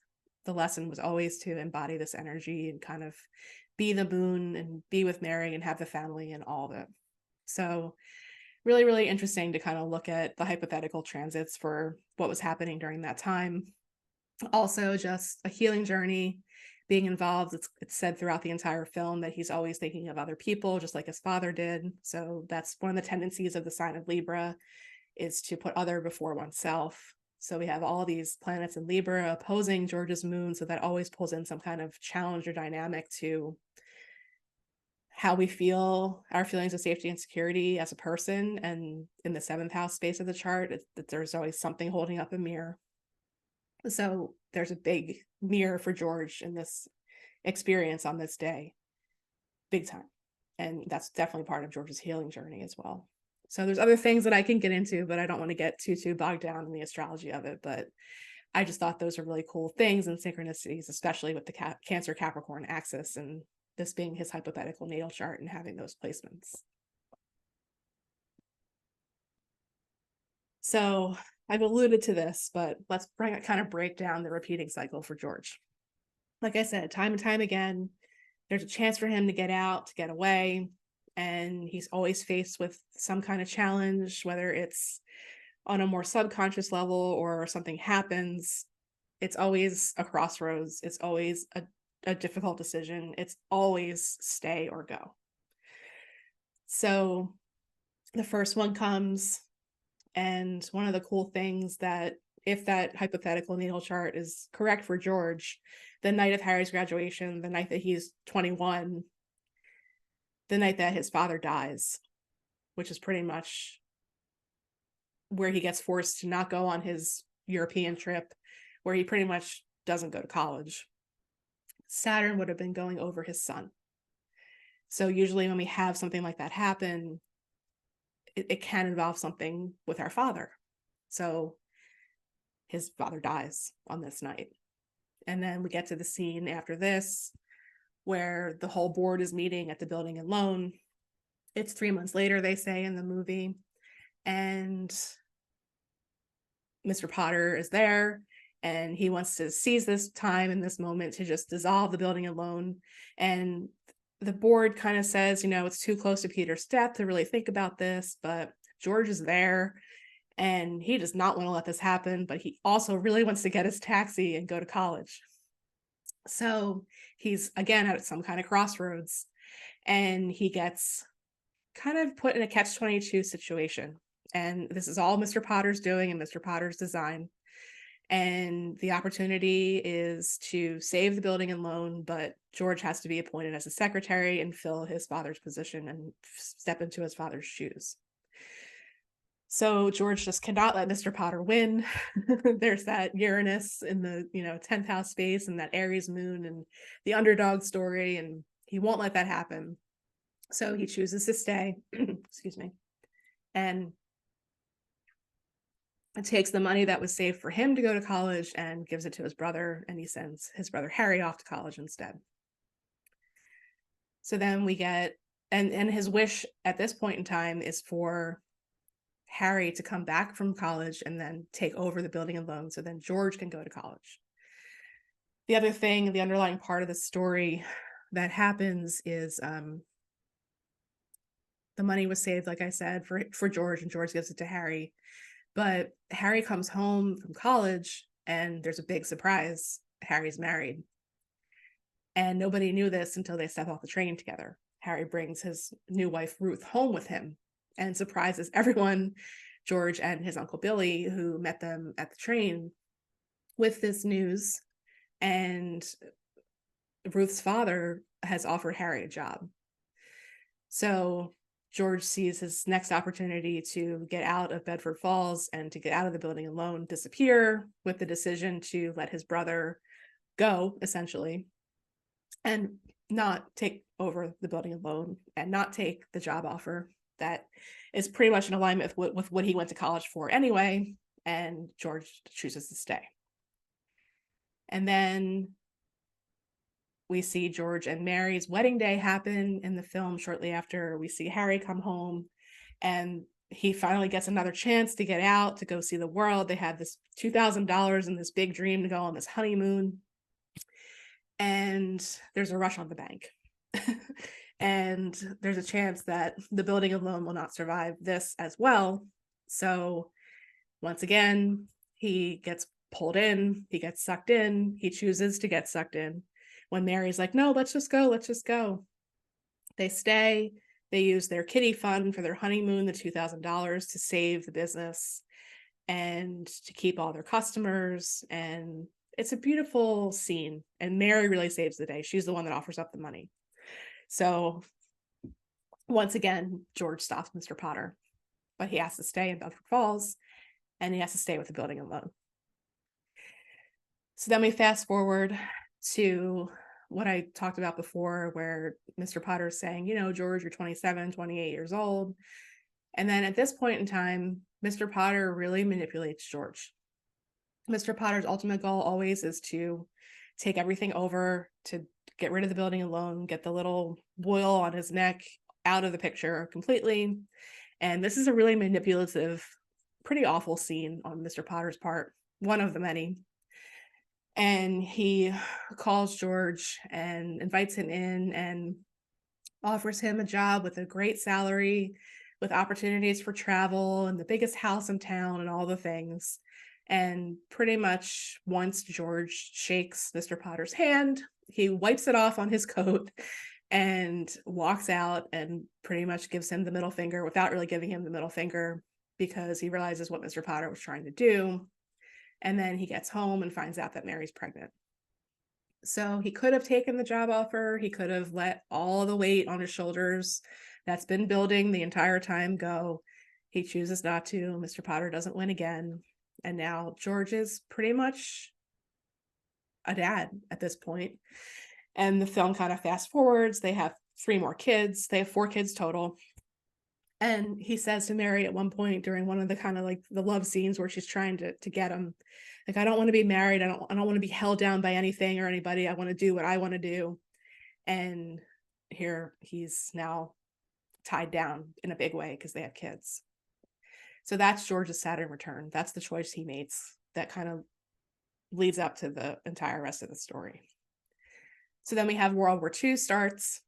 the lesson was always to embody this energy and kind of be the moon and be with Mary and have the family and all of it. So really, really interesting to kind of look at the hypothetical transits for what was happening during that time. Also, just a healing journey, being involved. It's said throughout the entire film that he's always thinking of other people, just like his father did. So that's one of the tendencies of the sign of Libra, is to put other before oneself. So we have all these planets in Libra opposing George's moon. So that always pulls in some kind of challenge or dynamic to how we feel, our feelings of safety and security as a person. And in the seventh house space of the chart, there's always something holding up a mirror. So there's a big mirror for George in this experience on this day, big time. And that's definitely part of George's healing journey as well. So there's other things that I can get into, but I don't want to get too bogged down in the astrology of it. But I just thought those are really cool things and synchronicities, especially with the Cancer Capricorn axis and this being his hypothetical natal chart and having those placements. So I've alluded to this, but let's kind of break down the repeating cycle for George. Like I said, time and time again, there's a chance for him to get out, to get away, and he's always faced with some kind of challenge, whether it's on a more subconscious level or something happens. It's always a crossroads. It's always a difficult decision. It's always stay or go. So the first one comes, and one of the cool things that, if that hypothetical natal chart is correct for George, the night of Harry's graduation, the night that he's 21, the night that his father dies, which is pretty much where he gets forced to not go on his European trip, where he pretty much doesn't go to college. Saturn would have been going over his son. So usually when we have something like that happen, it can involve something with our father. So his father dies on this night. And then we get to the scene after this where the whole board is meeting at the building and loan. It's 3 months later, they say in the movie. And Mr. Potter is there, and he wants to seize this time and this moment to just dissolve the building and loan. And the board kind of says, it's too close to Peter's death to really think about this, but George is there and he does not want to let this happen, but he also really wants to get his taxi and go to college. So he's again at some kind of crossroads, and he gets kind of put in a catch-22 situation. And this is all Mr. Potter's doing and Mr. Potter's design. And the opportunity is to save the building and loan, but George has to be appointed as a secretary and fill his father's position and step into his father's shoes. So George just cannot let Mr. Potter win. There's that Uranus in the 10th house space and that Aries moon and the underdog story, and he won't let that happen. So he chooses to stay, excuse me, and takes the money that was saved for him to go to college and gives it to his brother, and he sends his brother Harry off to college instead. So then we get, and his wish at this point in time is for Harry to come back from college and then take over the building and loan so then George can go to college. The other thing, the underlying part of the story that happens is the money was saved, like I said, for George, and George gives it to Harry. But Harry comes home from college and there's a big surprise. Harry's married. And nobody knew this until they step off the train together. Harry brings his new wife, Ruth, home with him and surprises everyone, George and his Uncle Billy, who met them at the train, with this news. And Ruth's father has offered Harry a job. So George sees his next opportunity to get out of Bedford Falls and to get out of the building and loan disappear, with the decision to let his brother go, essentially, and not take over the building and loan and not take the job offer that is pretty much in alignment with what he went to college for anyway. And George chooses to stay. And then we see George and Mary's wedding day happen in the film. Shortly after, we see Harry come home, and he finally gets another chance to get out, to go see the world. They had this $2,000 and this big dream to go on this honeymoon. and there's a rush on the bank. And there's a chance that the building alone will not survive this as well. So once again, he gets pulled in, he gets sucked in, he chooses to get sucked in. When Mary's like, no, let's just go, let's just go. They stay, they use their kitty fund for their honeymoon, the $2,000, to save the business and to keep all their customers. And it's a beautiful scene. And Mary really saves the day. She's the one that offers up the money. So once again, George stops Mr. Potter, but he has to stay in Bedford Falls, and he has to stay with the building alone. So then we fast forward to what I talked about before, where Mr. Potter is saying, you know, George, you're 27, 28 years old. And then at this point in time, Mr. Potter really manipulates George. Mr. Potter's ultimate goal always is to take everything over, to get rid of the building alone, get the little boil on his neck out of the picture completely. And this is a really manipulative, pretty awful scene on Mr. Potter's part, one of the many. And he calls George and invites him in and offers him a job with a great salary, with opportunities for travel and the biggest house in town and all the things. And pretty much once George shakes Mr. Potter's hand, he wipes it off on his coat and walks out and pretty much gives him the middle finger without really giving him the middle finger, because he realizes what Mr. Potter was trying to do. And then he gets home and finds out that Mary's pregnant. So he could have taken the job offer. He could have let all the weight on his shoulders that's been building the entire time go. He chooses not to. Mr. Potter doesn't win again. And now George is pretty much a dad at this point. And the film kind of fast forwards. They have 3 more kids. They have 4 kids total. And he says to Mary at one point during one of the kind of like the love scenes where she's trying to get him, like, I don't want to be married. I don't want to be held down by anything or anybody. I want to do what I want to do. And here he's now tied down in a big way because they have kids. So that's George's Saturn return. That's the choice he makes that kind of leads up to the entire rest of the story. So then we have World War II starts.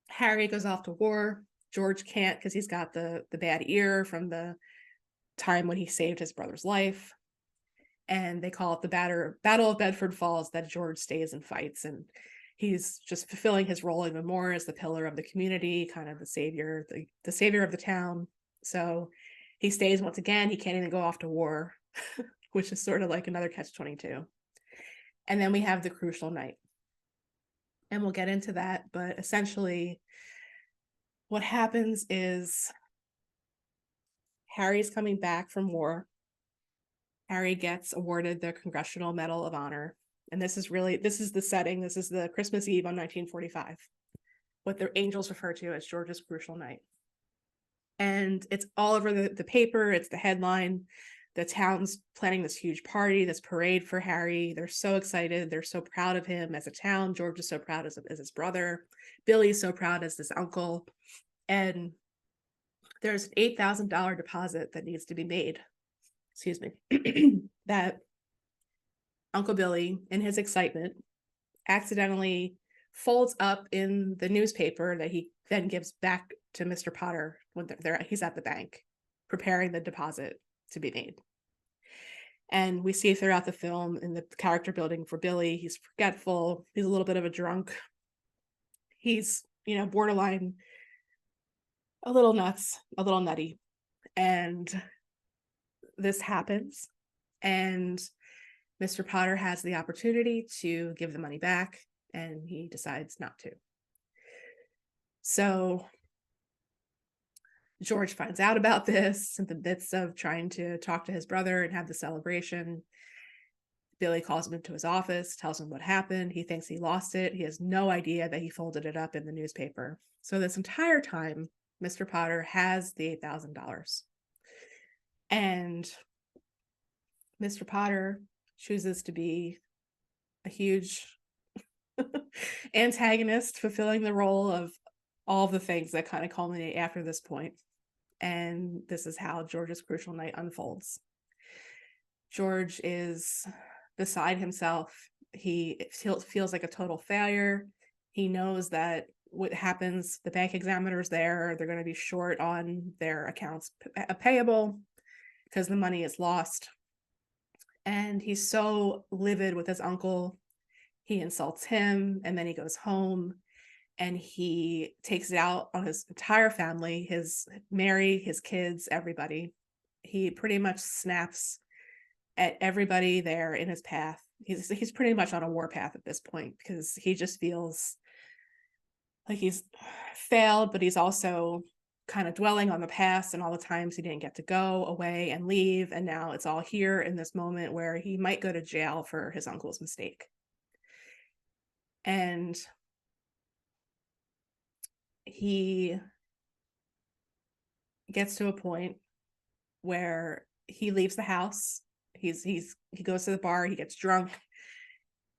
Harry goes off to war. George can't because he's got the bad ear from the time when he saved his brother's life. And they call it the Battle of Bedford Falls, that George stays and fights. And he's just fulfilling his role even more as the pillar of the community, kind of the savior, the savior of the town. So he stays once again. He can't even go off to war, which is sort of like another catch-22. And then we have the crucial night. And we'll get into that, but essentially what happens is Harry's coming back from war. Harry gets awarded the Congressional Medal of Honor. And this is the setting. This is the Christmas Eve on 1945, what the angels refer to as George's crucial night. And it's all over the paper. It's the headline. The town's planning this huge party, this parade for Harry. They're so excited. They're so proud of him as a town. George is so proud as his brother. Billy's so proud as this uncle. And there's an $8,000 deposit that needs to be made. Excuse me. That Uncle Billy, in his excitement, accidentally folds up in the newspaper that he then gives back to Mr. Potter when he's at the bank, preparing the deposit to be made. And we see throughout the film in the character building for Billy, he's forgetful. He's a little bit of a drunk. He's, borderline a little nuts, a little nutty. And this happens. And Mr. Potter has the opportunity to give the money back, and he decides not to. So George finds out about this in the midst of trying to talk to his brother and have the celebration. Billy calls him into his office, tells him what happened. He thinks he lost it. He has no idea that he folded it up in the newspaper. So this entire time, Mr. Potter has the $8,000. And Mr. Potter chooses to be a huge antagonist, fulfilling the role of all the things that kind of culminate after this point. And this is how George's crucial night unfolds. George is beside himself. He feels like a total failure. He knows that what happens, the bank examiner's there, they're going to be short on their accounts payable because the money is lost. And he's so livid with his uncle. He insults him, and then he goes home and he takes it out on his entire family, Mary, his kids, everybody. He pretty much snaps at everybody there in his path. He's pretty much on a war path at this point because he just feels like he's failed, but he's also kind of dwelling on the past and all the times he didn't get to go away and leave. And now it's all here in this moment where he might go to jail for his uncle's mistake. And he gets to a point where he leaves the house. He goes to the bar, he gets drunk.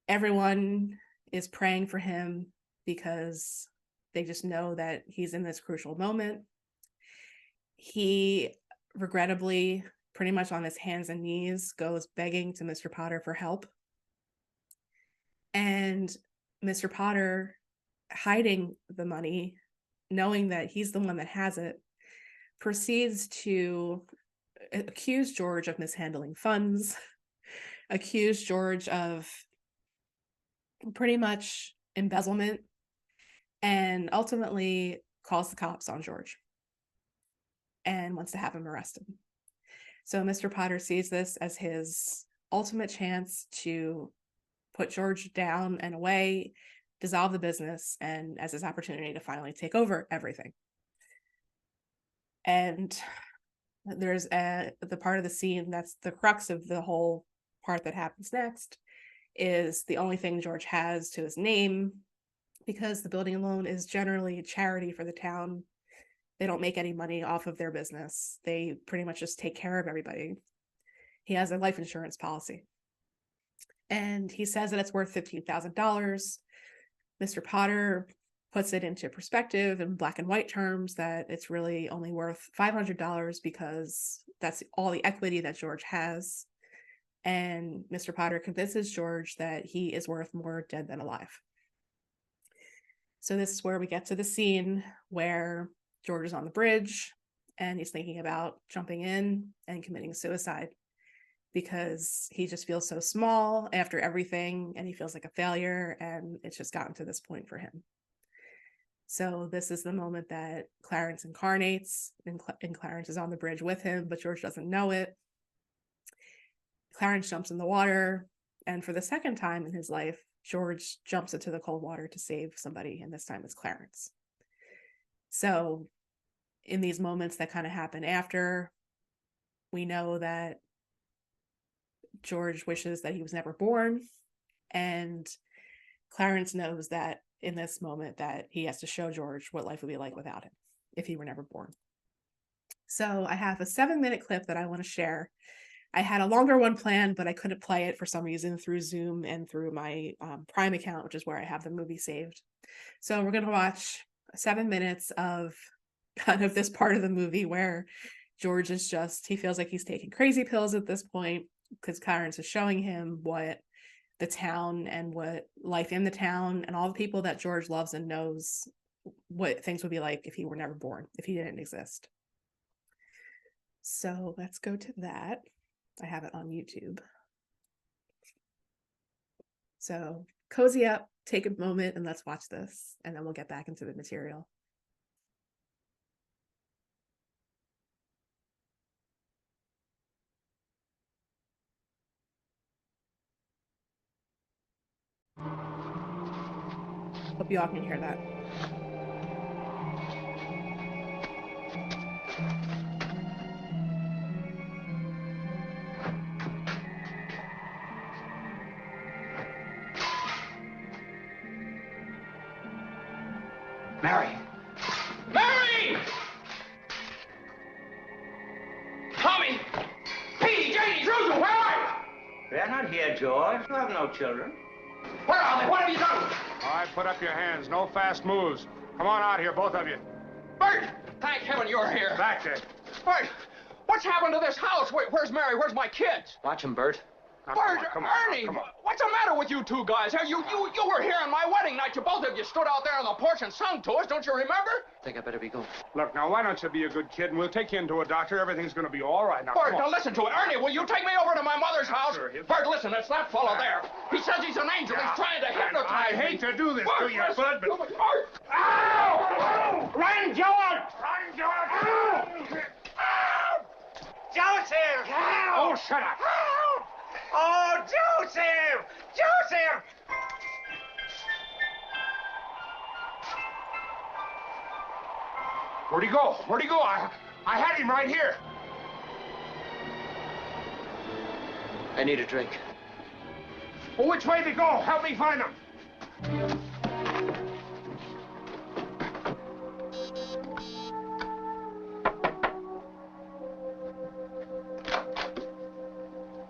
Everyone is praying for him because they just know that he's in this crucial moment. He regrettably, pretty much on his hands and knees, goes begging to Mr. Potter for help. And Mr. Potter, hiding the money, knowing that he's the one that has it, proceeds to accuse George of mishandling funds, accuse George of pretty much embezzlement, and ultimately calls the cops on George and wants to have him arrested. So Mr. Potter sees this as his ultimate chance to put George down and away, dissolve the business, and as his opportunity to finally take over everything. And there's the part of the scene that's the crux of the whole part that happens next is the only thing George has to his name, because the building loan is generally a charity for the town. They don't make any money off of their business. They pretty much just take care of everybody. He has a life insurance policy. And he says that it's worth $15,000. Mr. Potter puts it into perspective in black and white terms that it's really only worth $500 because that's all the equity that George has. And Mr. Potter convinces George that he is worth more dead than alive. So this is where we get to the scene where George is on the bridge and he's thinking about jumping in and committing suicide because he just feels so small after everything and he feels like a failure, and it's just gotten to this point for him. So this is the moment that Clarence incarnates, and Clarence is on the bridge with him, but George doesn't know it. Clarence jumps in the water, and for the second time in his life, George jumps into the cold water to save somebody, and this time it's Clarence. So in these moments that kind of happen after, we know that George wishes that he was never born, and Clarence knows that in this moment that he has to show George what life would be like without him if he were never born. So I have a 7-minute clip that I want to share. I had a longer one planned, but I couldn't play it for some reason through Zoom and through my Prime account, which is where I have the movie saved. So we're going to watch 7 minutes of kind of this part of the movie where George is just, he feels like he's taking crazy pills at this point because Clarence is showing him what the town and what life in the town and all the people that George loves and knows what things would be like if he were never born, if he didn't exist. So let's go to that. I have it on YouTube. So cozy up, take a moment, and let's watch this, and then we'll get back into the material. Hope you all can hear that. Mary! Mary! Tommy! Petey, Janie, Susan, where are you? They're not here, George. You have no children. Where are they? What have you done? All right, put up your hands. No fast moves. Come on out here, both of you. Bert! Thank heaven you're here. Back there. Bert, what's happened to this house? Where's Mary? Where's my kids? Watch him, Bert. Now, Bert, come on, Ernie, come on. what's the matter with you two guys? Hey, you were here on my wedding night. You both of you stood out there on the porch and sung to us. Don't you remember? I think I better be going. Look, now, why don't you be a good kid and we'll take you into a doctor. Everything's going to be all right. Now, Bert, come now on. listen to it. Ernie, will you take me over to my mother's house? Sure, Bert, listen, it's that fellow there. He says he's an angel. He's trying to hypnotize I hate me. to do this Bert, to you, listen bud, but... to me. Bert! Ow! Run, George! Run, George! Ow! Joseph! Help! Oh, shut up! Help! Oh, Joseph! Joseph! Where'd he go? Where'd he go? I had him right here. I need a drink. Well, which way did he go? Help me find him.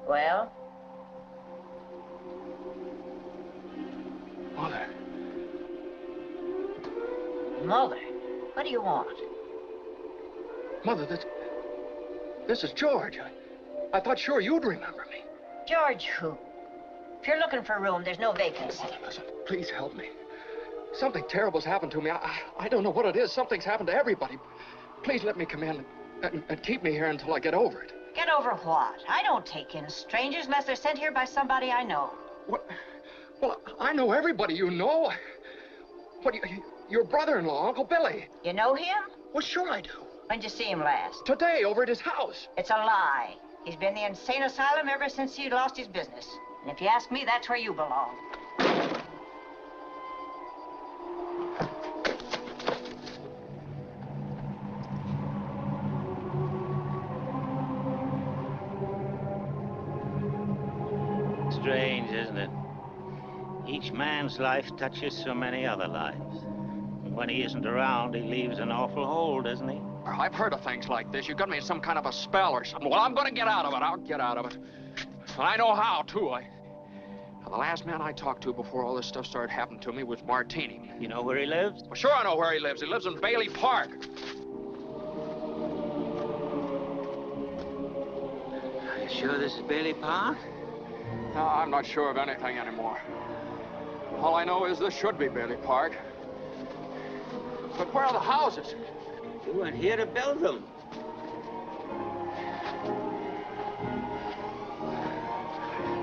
Well? Mother. Mother, what do you want? Mother, this is George. I thought sure you'd remember me. George who? If you're looking for a room, there's no vacancy. Listen, please help me. Something terrible's happened to me. I don't know what it is. Something's happened to everybody. Please let me come in and keep me here until I get over it. Get over what? I don't take in strangers unless they're sent here by somebody I know. What? Well, I know everybody you know. What, your brother-in-law, Uncle Billy. You know him? Well, sure I do. When'd you see him last? Today, over at his house. It's a lie. He's been in the insane asylum ever since he lost his business. And if you ask me, that's where you belong. Strange, isn't it? Each man's life touches so many other lives. And when he isn't around, he leaves an awful hole, doesn't he? I've heard of things like this. You got me in some kind of a spell or something. Well, I'm going to get out of it. I'll get out of it. And I know how, too. Now, the last man I talked to before all this stuff started happening to me was Martini. You know where he lives? Well, sure I know where he lives. He lives in Bailey Park. Are you sure this is Bailey Park? No, I'm not sure of anything anymore. All I know is this should be Bailey Park. But where are the houses? You weren't here to build them.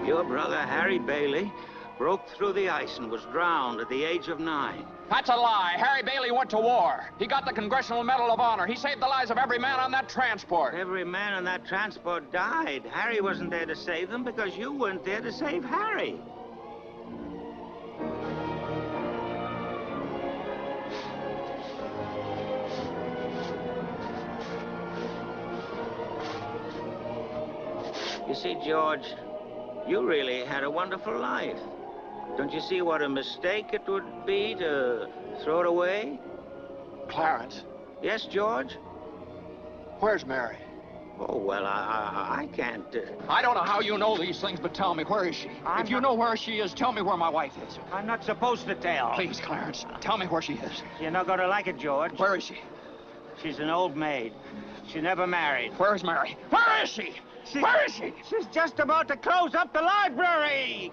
Your brother, Harry Bailey, broke through the ice and was drowned at the age of 9. That's a lie. Harry Bailey went to war. He got the Congressional Medal of Honor. He saved the lives of every man on that transport. Every man on that transport died. Harry wasn't there to save them because you weren't there to save Harry. You see, George, you really had a wonderful life. Don't you see what a mistake it would be to throw it away? Clarence, Yes, George? where's Mary? Oh, well, I can't... I don't know how you know these things, but tell me, where is she? If you know where she is, tell me where my wife is. I'm not supposed to tell. Please, Clarence, tell me where she is. You're not going to like it, George. Where is she? She's an old maid. She never married. Where is Mary? Where is she? Where is she? She's just about to close up the library.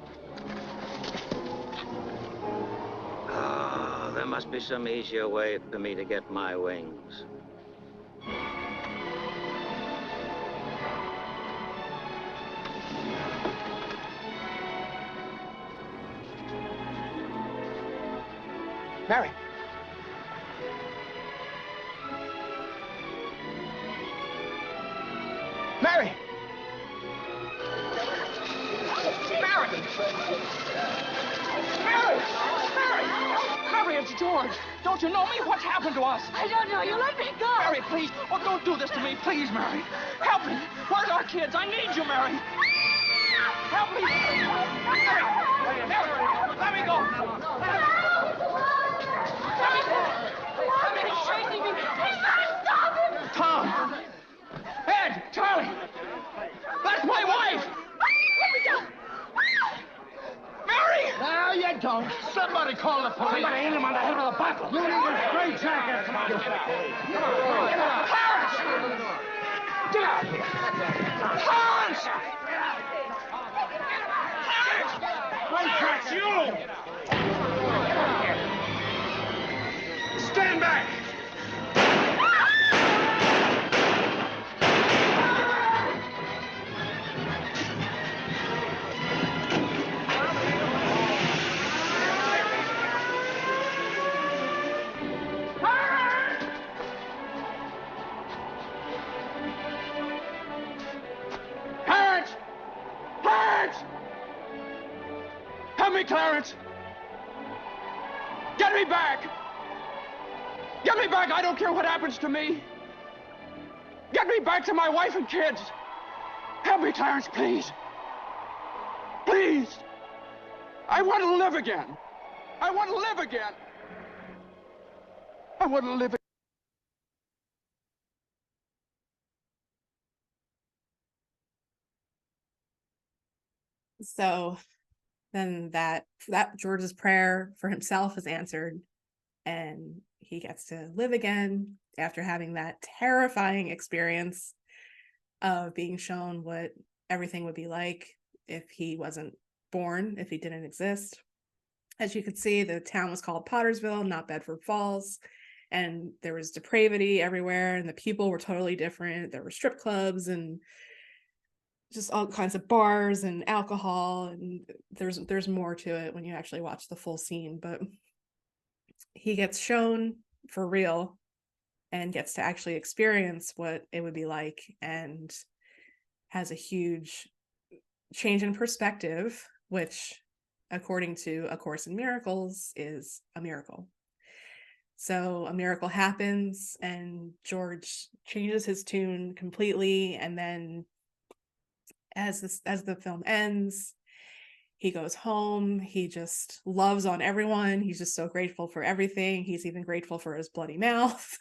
Oh, there must be some easier way for me to get my wings. Mary. Mary! Mary! Mary! Mary! Mary, it's George. Don't you know me? What's happened to us? I don't know. You let me go. Mary, please. Oh, don't do this to me. Please, Mary. Help me. Where's our kids? I need you, Mary. Help me. Mary, Mary, let me go. Let me go. He's chasing me. He's gonna stop him. Tom. Ed. Charlie. That's my wife. Let me go. Mary. Now you don't. Somebody call the police. Somebody hit him on the head with a bottle. You need a straight jacket. Come on. Clarence. Get out of here. Clarence. me, Clarence! Get me back! Get me back! I don't care what happens to me! Get me back to my wife and kids! Help me, Clarence, please! Please! I want to live again! I want to live again! I want to live again! So then that George's prayer for himself is answered, and he gets to live again after having that terrifying experience of being shown what everything would be like if he wasn't born, if he didn't exist. As you could see, the town was called Pottersville, not Bedford Falls, and there was depravity everywhere, and the people were totally different. There were strip clubs and just all kinds of bars and alcohol, and there's more to it when you actually watch the full scene. But he gets shown for real and gets to actually experience what it would be like, and has a huge change in perspective, which according to A Course in Miracles is a miracle. So a miracle happens and George changes his tune completely, and then as the film ends, he goes home. He just loves on everyone. He's just so grateful for everything. He's even grateful for his bloody mouth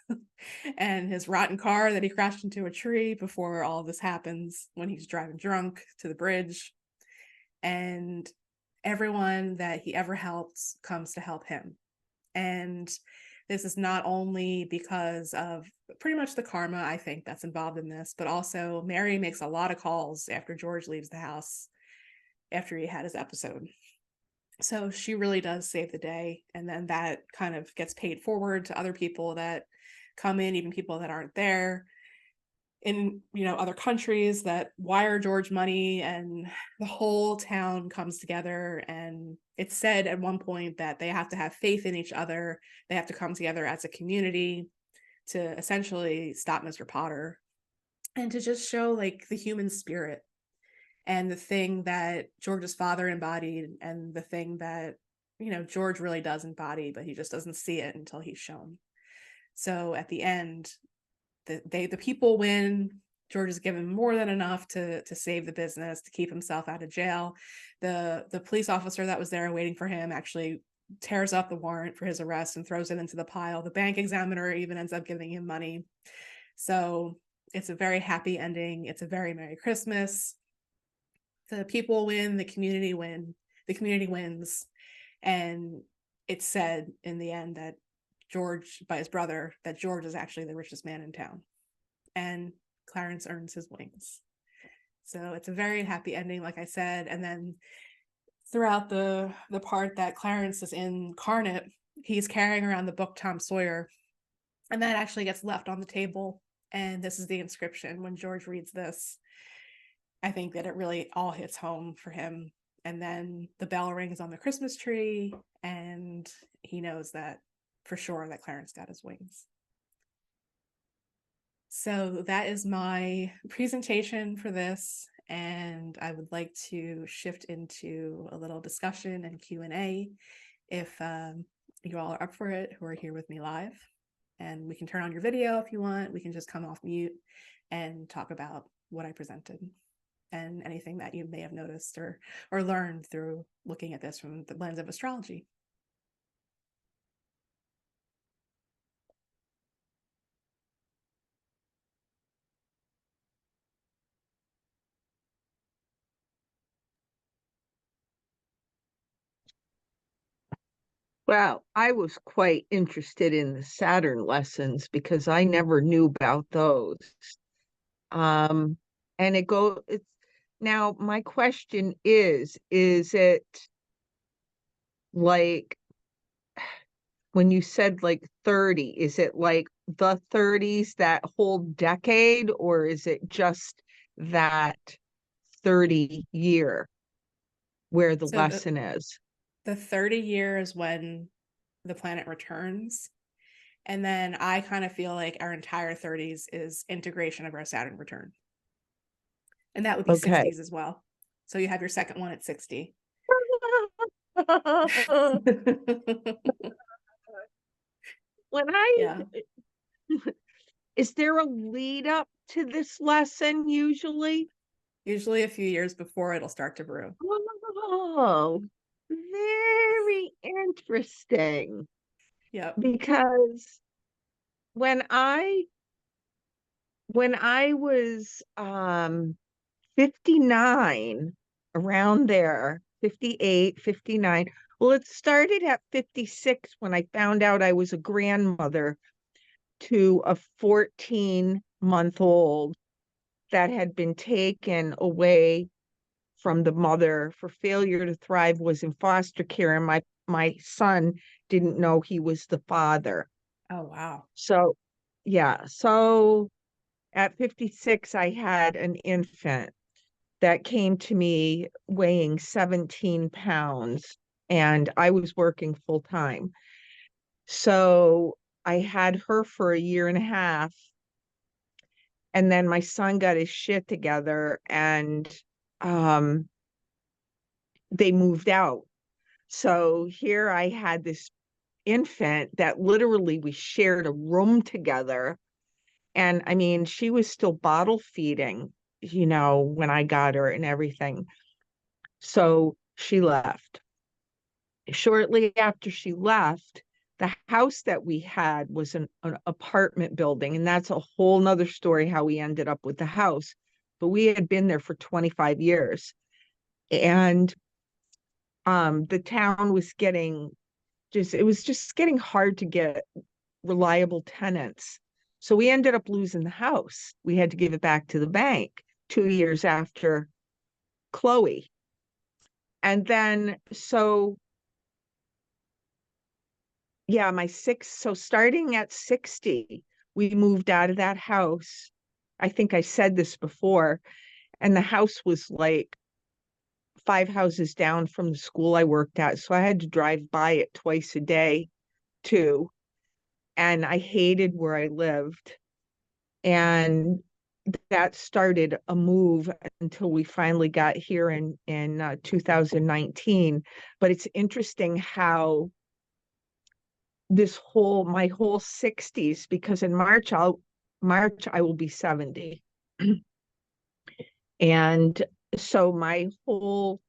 and his rotten car that he crashed into a tree before all this happens, when he's driving drunk to the bridge. And everyone that he ever helped comes to help him. And this is not only because of pretty much the karma, I think, that's involved in this, but also Mary makes a lot of calls after George leaves the house after he had his episode. So she really does save the day. And then that kind of gets paid forward to other people that come in, even people that aren't there in, other countries, that wire George money, and the whole town comes together. And it's said at one point that they have to have faith in each other. They have to come together as a community to essentially stop Mr. Potter, and to just show like the human spirit and the thing that George's father embodied, and the thing that, George really does embody, but he just doesn't see it until he's shown. So at the end, the people win. George is given more than enough to save the business, to keep himself out of jail. The police officer that was there waiting for him actually tears up the warrant for his arrest and throws it into the pile. The bank examiner even ends up giving him money. So it's a very happy ending. It's a very Merry Christmas. The people win, the community wins. And it's said in the end that George, by his brother, that George is actually the richest man in town, and Clarence earns his wings. So it's a very happy ending, like I said. And then throughout the part that Clarence is incarnate, he's carrying around the book Tom Sawyer, and that actually gets left on the table. And this is the inscription. When George reads this, I think that it really all hits home for him. And then the bell rings on the Christmas tree, and he knows that for sure that Clarence got his wings. So that is my presentation for this, and I would like to shift into a little discussion and Q&A if you all are up for it, who are here with me live. And we can turn on your video if you want. We can just come off mute and talk about what I presented and anything that you may have noticed or learned through looking at this from the lens of astrology. Well, I was quite interested in the Saturn lessons because I never knew about those. And it's now my question is it like when you said like 30, is it like the 30s, that whole decade, or is it just that 30 year where the lesson is? The 30 years when the planet returns. And then I kind of feel like our entire 30s is integration of our Saturn return. And that would be 60s as well. So you have your second one at 60. When I, Yeah. is there a lead up to this lesson usually? Usually a few years before it'll start to brew. Oh, very interesting. Yep. Because when I was 59, around there, 58, 59. Well, it started at 56 when I found out I was a grandmother to a 14-month-old that had been taken away from the mother for failure to thrive, was in foster care, and my son didn't know he was the father. Oh, wow. So, yeah. So at 56, I had an infant that came to me weighing 17 pounds, and I was working full time. So I had her for a year and a half. And then my son got his shit together, and um, they moved out. So here I had this infant that literally we shared a room together. And I mean, she was still bottle feeding, when I got her and everything. So she left. Shortly after she left, the house that we had was an apartment building. And that's a whole nother story how we ended up with the house. But we had been there for 25 years. And the town was it was just getting hard to get reliable tenants. So we ended up losing the house. We had to give it back to the bank 2 years after Chloe. And then, so yeah, so starting at 60, we moved out of that house. I think I said this before, and the house was like 5 houses down from the school I worked at. So I had to drive by it twice a day too. And I hated where I lived. And that started a move until we finally got here in 2019. But it's interesting how my whole 60s, because in March I will be 70. And so my whole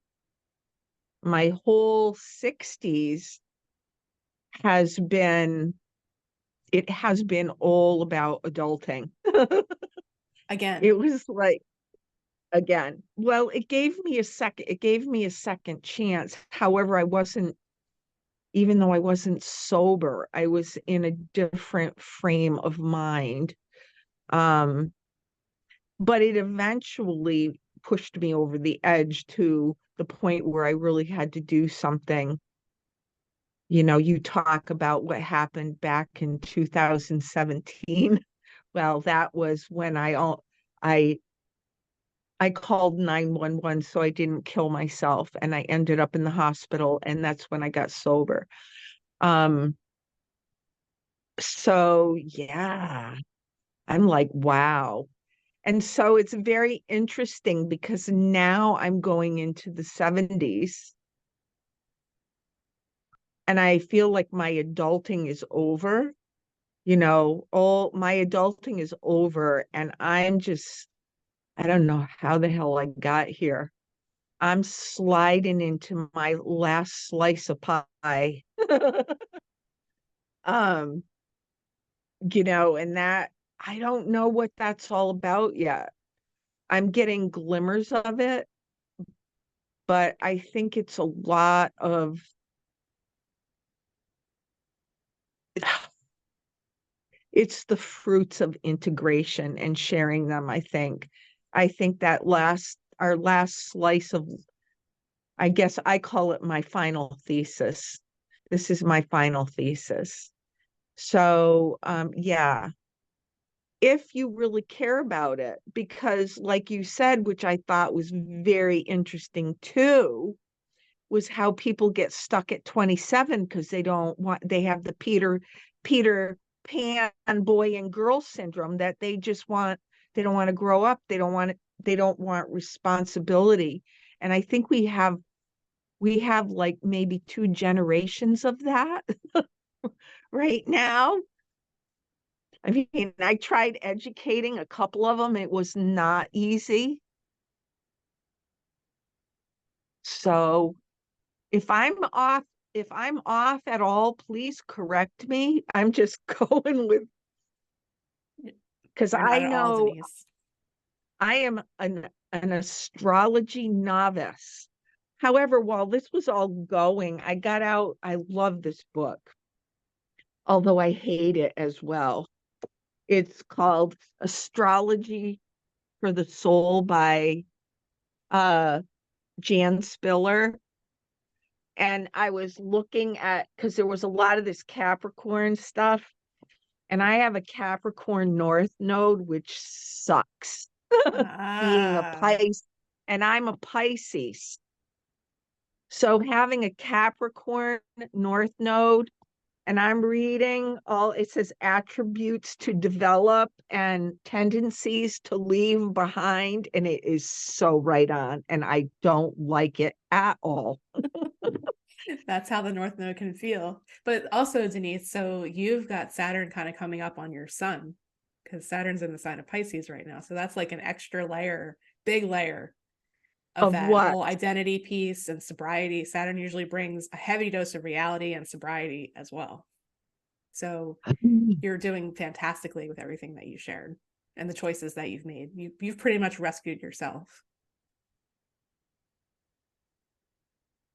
60s has been it has been all about adulting. Again. It was like, again, well, it gave me a second chance. However, even though I wasn't sober, I was in a different frame of mind. But it eventually pushed me over the edge to the point where I really had to do something. You talk about what happened back in 2017. Well, that was when I called 911 so I didn't kill myself, and I ended up in the hospital, and that's when I got sober. So yeah, I'm like, wow. And so it's very interesting because now I'm going into the 70s, and I feel like my adulting is over. All my adulting is over, and I don't know how the hell I got here. I'm sliding into my last slice of pie. um, and that, I don't know what that's all about yet. I'm getting glimmers of it, but I think it's a lot of it's the fruits of integration and sharing them, I think. I think that our last slice of, I guess I call it my final thesis. This is my final thesis. So, yeah, if you really care about it, because like you said, which I thought was very interesting too, was how people get stuck at 27 because they have the Peter Pan boy and girl syndrome, that they don't want to grow up. They don't want responsibility. And I think we have we have like maybe 2 generations of that right now. I mean, I tried educating a couple of them. It was not easy. So if I'm off, if I'm off at all, please correct me. I'm just going with, because You're not I at all, know Denise. I am an astrology novice. However, while this was all going, I got out, I love this book, although I hate it as well. It's called Astrology for the Soul by uh Jan Spiller. And I was looking at, because there was a lot of this Capricorn stuff, and I have a Capricorn North node, which sucks. Being a Ah, Pisces, and I'm a Pisces. So having a Capricorn North node, and I'm reading all, it says attributes to develop and tendencies to leave behind, and it is so right on, and I don't like it at all. that's how the North Node can feel. But also, Denise, so you've got Saturn kind of coming up on your sun because Saturn's in the sign of Pisces right now. So that's like an extra layer, big layer of Of that what? whole identity piece and sobriety. Saturn usually brings a heavy dose of reality and sobriety as well. So you're doing fantastically with everything that you shared and the choices that you've made. You've pretty much rescued yourself.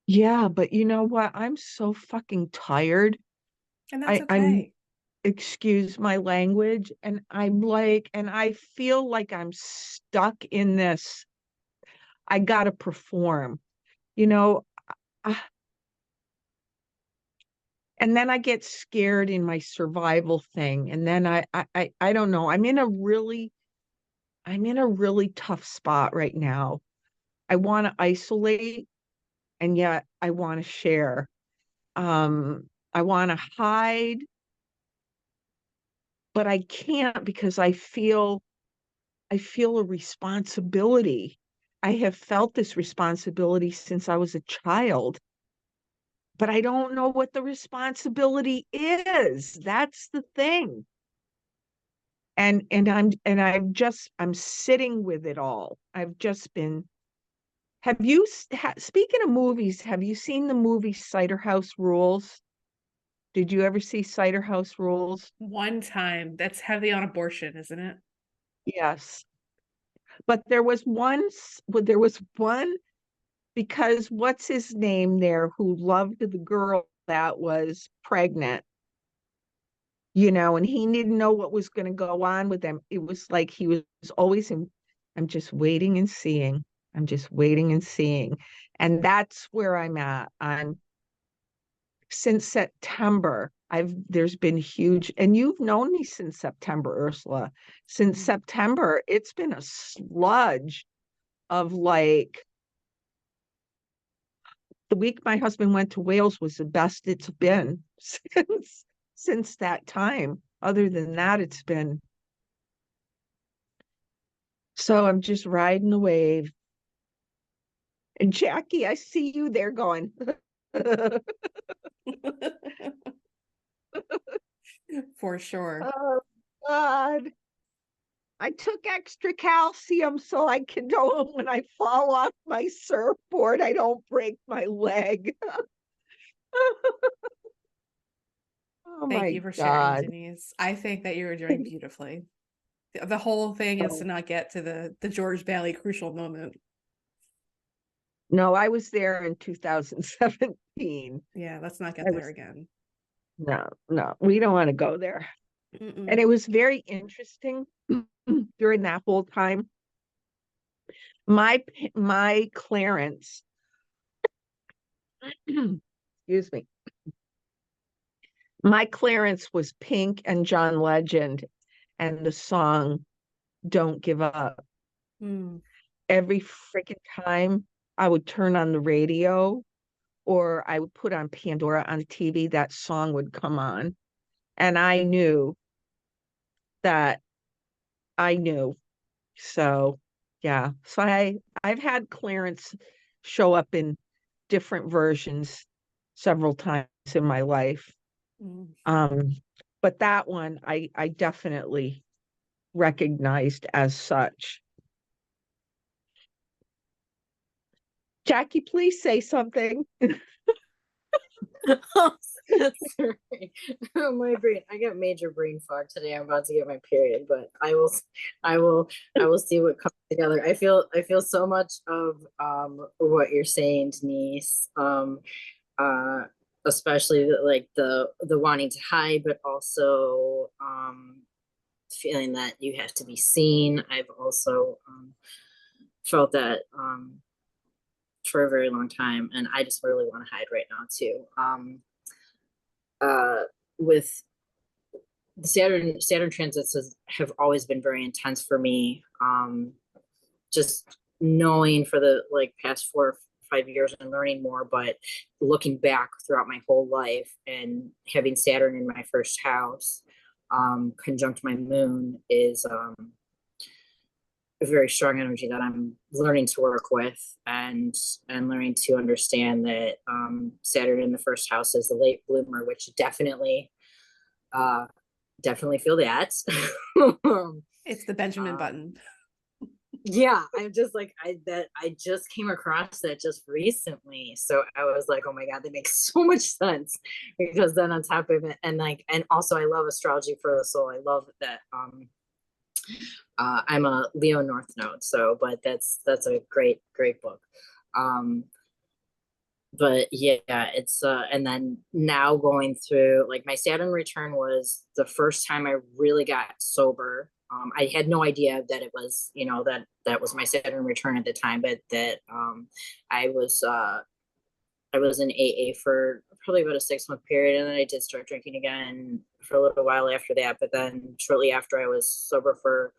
Yeah, but you know what? I'm so fucking tired. And that's I'm, okay. excuse my language, and I'm like, and I feel like I'm stuck in this. I gotta perform, you know, uh, and then I get scared in my survival thing, and then I don't know. I'm in a really tough spot right now. I want to isolate, and yet I want to share. I want to hide, but I can't because I feel a responsibility. I have felt this responsibility since I was a child, but I don't know what the responsibility is. That's the thing. I'm sitting with it all. I've just been. Have you speaking of movies, have you seen the movie Cider House Rules? Did you ever see Cider House Rules? One time, that's heavy on abortion, isn't it? Yes. But there was one, because what's his name there who loved the girl that was pregnant, and he didn't know what was going to go on with them. It was like he was always in, I'm just waiting and seeing. I'm just waiting and seeing. And that's where I'm at. I'm since September. There's been huge, and you've known me since September, Ursula. Since September, it's been a sludge of like, the week my husband went to Wales was the best it's been since that time. Other than that, it's been, so I'm just riding the wave. And Jackie, I see you there going. For sure. Oh God. I took extra calcium so I can know when I fall off my surfboard, I don't break my leg. Oh Thank my you for sharing, God. Denise. I think that you were doing beautifully. The whole thing is to Oh, not get to the George Bailey crucial moment. no, I was there in 2017. Yeah, let's not I get there was, again. no, no, we don't want to go there. And Mm-mm. it was very interesting during that whole time. My Clarence, excuse me, my Clarence was Pink and John Legend, and the song Don't Give Up. Mm. Every freaking time I would turn on the radio or I would put on Pandora on TV, that song would come on. And that I knew. So yeah. So I've had Clarence show up in different versions several times in my life. Mm. But that one I definitely recognized as such. Jackie, please say something. Sorry. My brain, I got major brain fog today. I'm about to get my period, but I will see what comes together. I feel so much of what you're saying, Denise. Uh Especially like the wanting to hide, but also feeling that you have to be seen. I've also felt that for a very long time, and I just really want to hide right now too. With the Saturn transits have always been very intense for me. Just knowing for the like past 4 or 5 years and learning more, but looking back throughout my whole life and having Saturn in my first house, conjunct my moon is a very strong energy that I'm learning to work with, and learning to understand that Saturn in the first house is the late bloomer, which definitely feel that. It's the Benjamin Button. Yeah, I'm just like I just came across that just recently, so I was like, oh my god, that makes so much sense. Because then on top of it, and also I love Astrology for the Soul. I love that I'm a Leo North Node, so but that's a great book. But yeah, it's and then now going through, like, my Saturn return was the first time I really got sober. I had no idea that it was, that was my Saturn return at the time, but that I was in AA for probably about a 6-month period, and then I did start drinking again for a little while after that. But then shortly after, I was sober for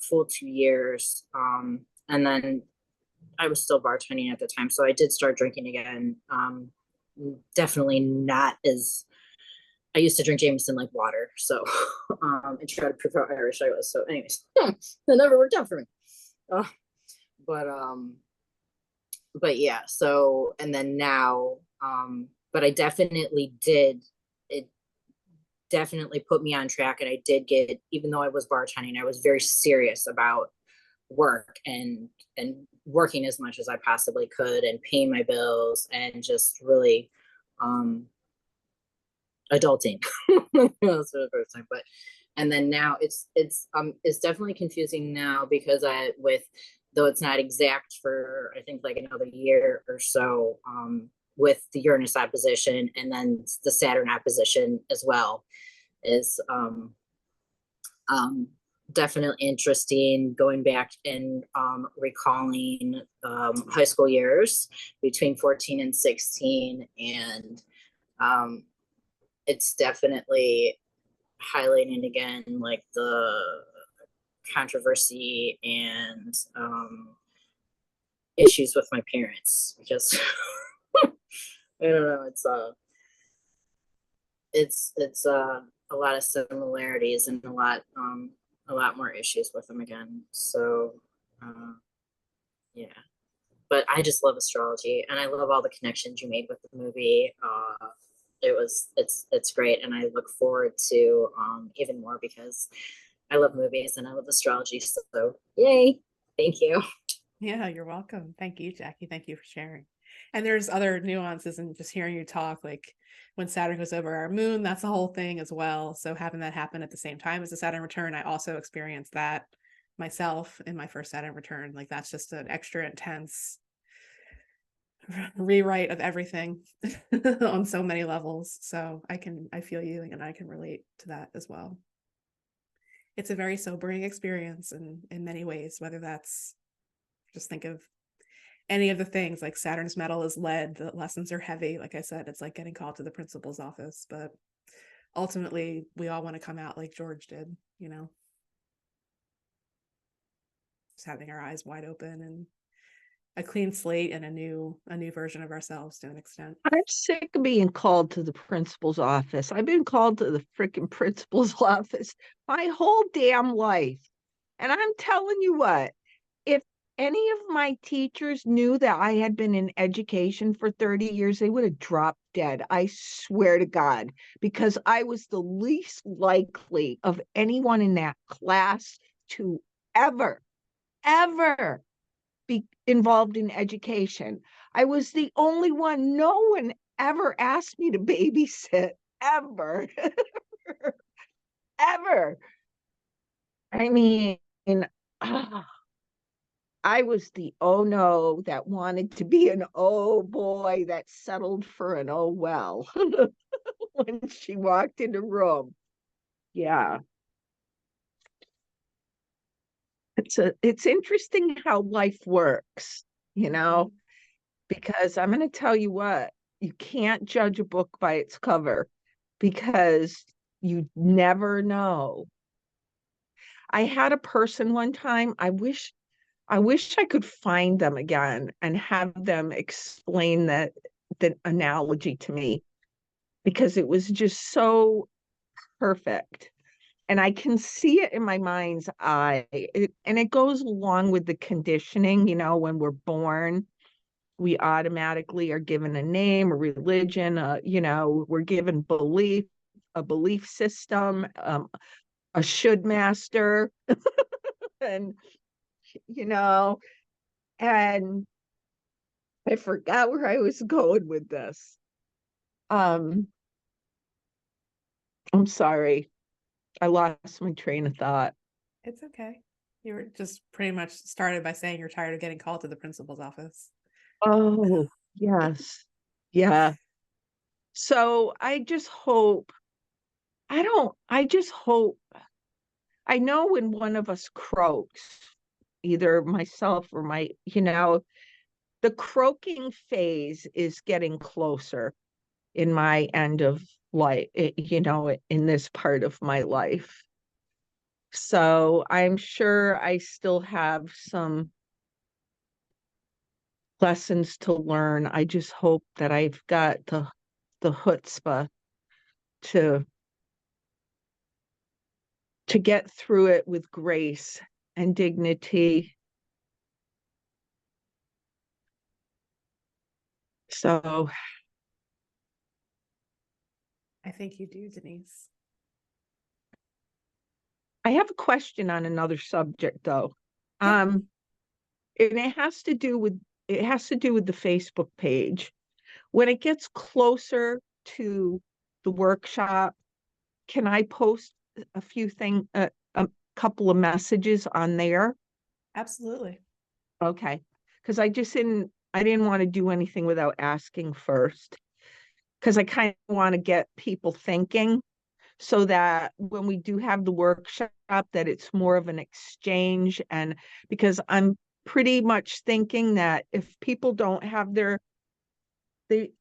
full 2 years, and then I was still bartending at the time, so I did start drinking again. Definitely not as I used to drink Jameson like water, so and try to prove how Irish I was. So, anyways, that never worked out for me. But yeah. So, and then now, but I definitely did. It definitely put me on track, and I did get, even though I was bartending, I was very serious about work and working as much as I possibly could and paying my bills and just really adulting. That's for the first time. But and then now it's definitely confusing now, because though it's not exact for I think like another year or so, with the Uranus opposition and then the Saturn opposition as well, is definitely interesting, going back and recalling high school years between 14 and 16, and it's definitely highlighting again like the controversy and issues with my parents, because I don't know, it's a lot of similarities and a lot more issues with them again. So yeah, but I just love astrology, and I love all the connections you made with the movie. It's great, and I look forward to even more, because I love movies and I love astrology. So yay, thank you. Yeah, you're welcome. Thank you, Jackie. Thank you for sharing. And there's other nuances in just hearing you talk, like when Saturn goes over our moon, that's a whole thing as well. So having that happen at the same time as the Saturn return, I also experienced that myself in my first Saturn return. Like that's just an extra intense rewrite of everything on so many levels. So I feel you, and I can relate to that as well. It's a very sobering experience in many ways, whether that's, just think of any of the things, like Saturn's metal is lead, the lessons are heavy. Like I said, it's like getting called to the principal's office, but ultimately we all want to come out like George did, just having our eyes wide open and a clean slate and a new version of ourselves to an extent. I'm sick of being called to the principal's office. I've been called to the freaking principal's office my whole damn life. And I'm telling you what, if any of my teachers knew that I had been in education for 30 years, they would have dropped dead. I swear to God, because I was the least likely of anyone in that class to ever, ever be involved in education. I was the only one. No one ever asked me to babysit, ever, ever. I mean, ah, I was the oh no that wanted to be an oh boy that settled for an oh well when she walked in the room. Yeah. It's interesting how life works, you know, because I'm going to tell you what, you can't judge a book by its cover because you never know. I had a person one time, I wish I could find them again and have them explain the analogy to me because it was just so perfect. And I can see it in my mind's eye. And it goes along with the conditioning, you know, when we're born, we automatically are given a name, a religion, you know, we're given belief, a belief system, a should master, and, you know, and I forgot where I was going with this. I'm sorry. I lost my train of thought. It's okay. You were just pretty much started by saying you're tired of getting called to the principal's office. Oh, yes. Yeah. So I just hope, I just hope, I know when one of us croaks, either myself or my, you know, the croaking phase is getting closer in my end of life, you know, in this part of my life. So I'm sure I still have some lessons to learn. I just hope that I've got the chutzpah to get through it with grace and dignity. So I think you do, Denise. I have a question on another subject though. Yeah. And it has to do with the Facebook page. When it gets closer to the workshop, can I post a few things, a couple of messages on there? Absolutely. Okay. Because I didn't want to do anything without asking first. Because I kind of want to get people thinking so that when we do have the workshop, that it's more of an exchange. And because I'm pretty much thinking that if people don't have they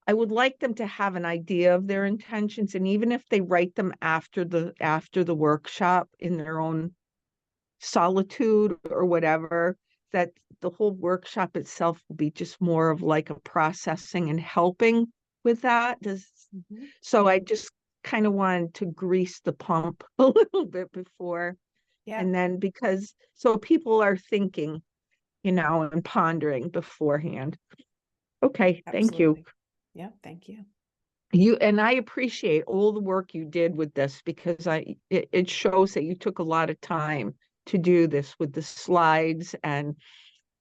I would like them to have an idea of their intentions, and even if they write them after the workshop in their own solitude or whatever, that the whole workshop itself will be just more of like a processing and helping with that. So I just kind of wanted to grease the pump a little bit before. Yeah. And then because so people are thinking, you know, and pondering beforehand. Okay, thank you. Absolutely. Yeah, thank you. And I appreciate all the work you did with this because it shows that you took a lot of time to do this with the slides, and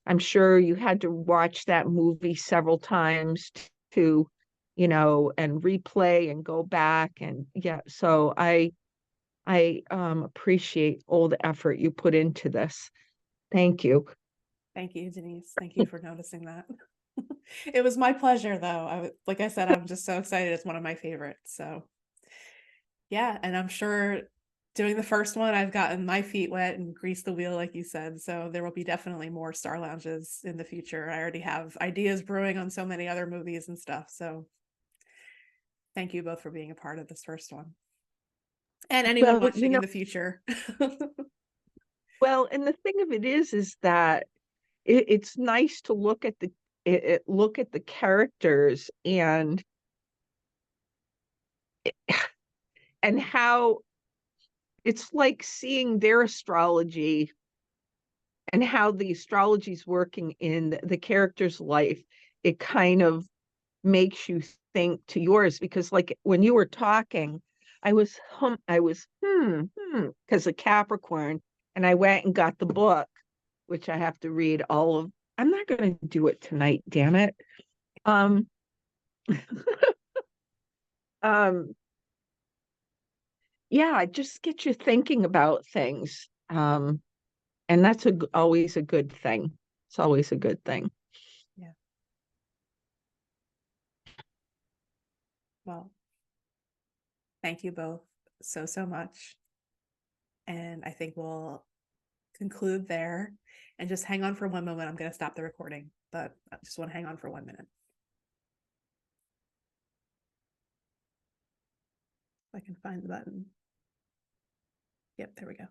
I'm sure you had to watch that movie several times to, you know, and replay and go back, and yeah, so I appreciate all the effort you put into this. Thank you. Thank you, Denise. Thank you for noticing that. It was my pleasure, though. Like I said, I'm just so excited. It's one of my favorites. So, yeah, and I'm sure doing the first one, I've gotten my feet wet and greased the wheel, like you said. So there will be definitely more Star Lounges in the future. I already have ideas brewing on so many other movies and stuff. So, thank you both for being a part of this first one, and anyone Well, watching in the future. well, and the thing of it is that it's nice to look at look at the characters and how it's like seeing their astrology and how the astrology is working in the character's life, it kind of makes you think to yours, because like when you were talking, I was because of Capricorn, and I went and got the book, which I have to read all of. I'm not going to do it tonight, damn it. um yeah, just get you thinking about things. And that's always a good thing. It's always a good thing. Yeah. Well, thank you both so much. And I think we'll conclude there and just hang on for one moment. I'm going to stop the recording, but I just want to hang on for 1 minute. If I can find the button. Yep, there we go.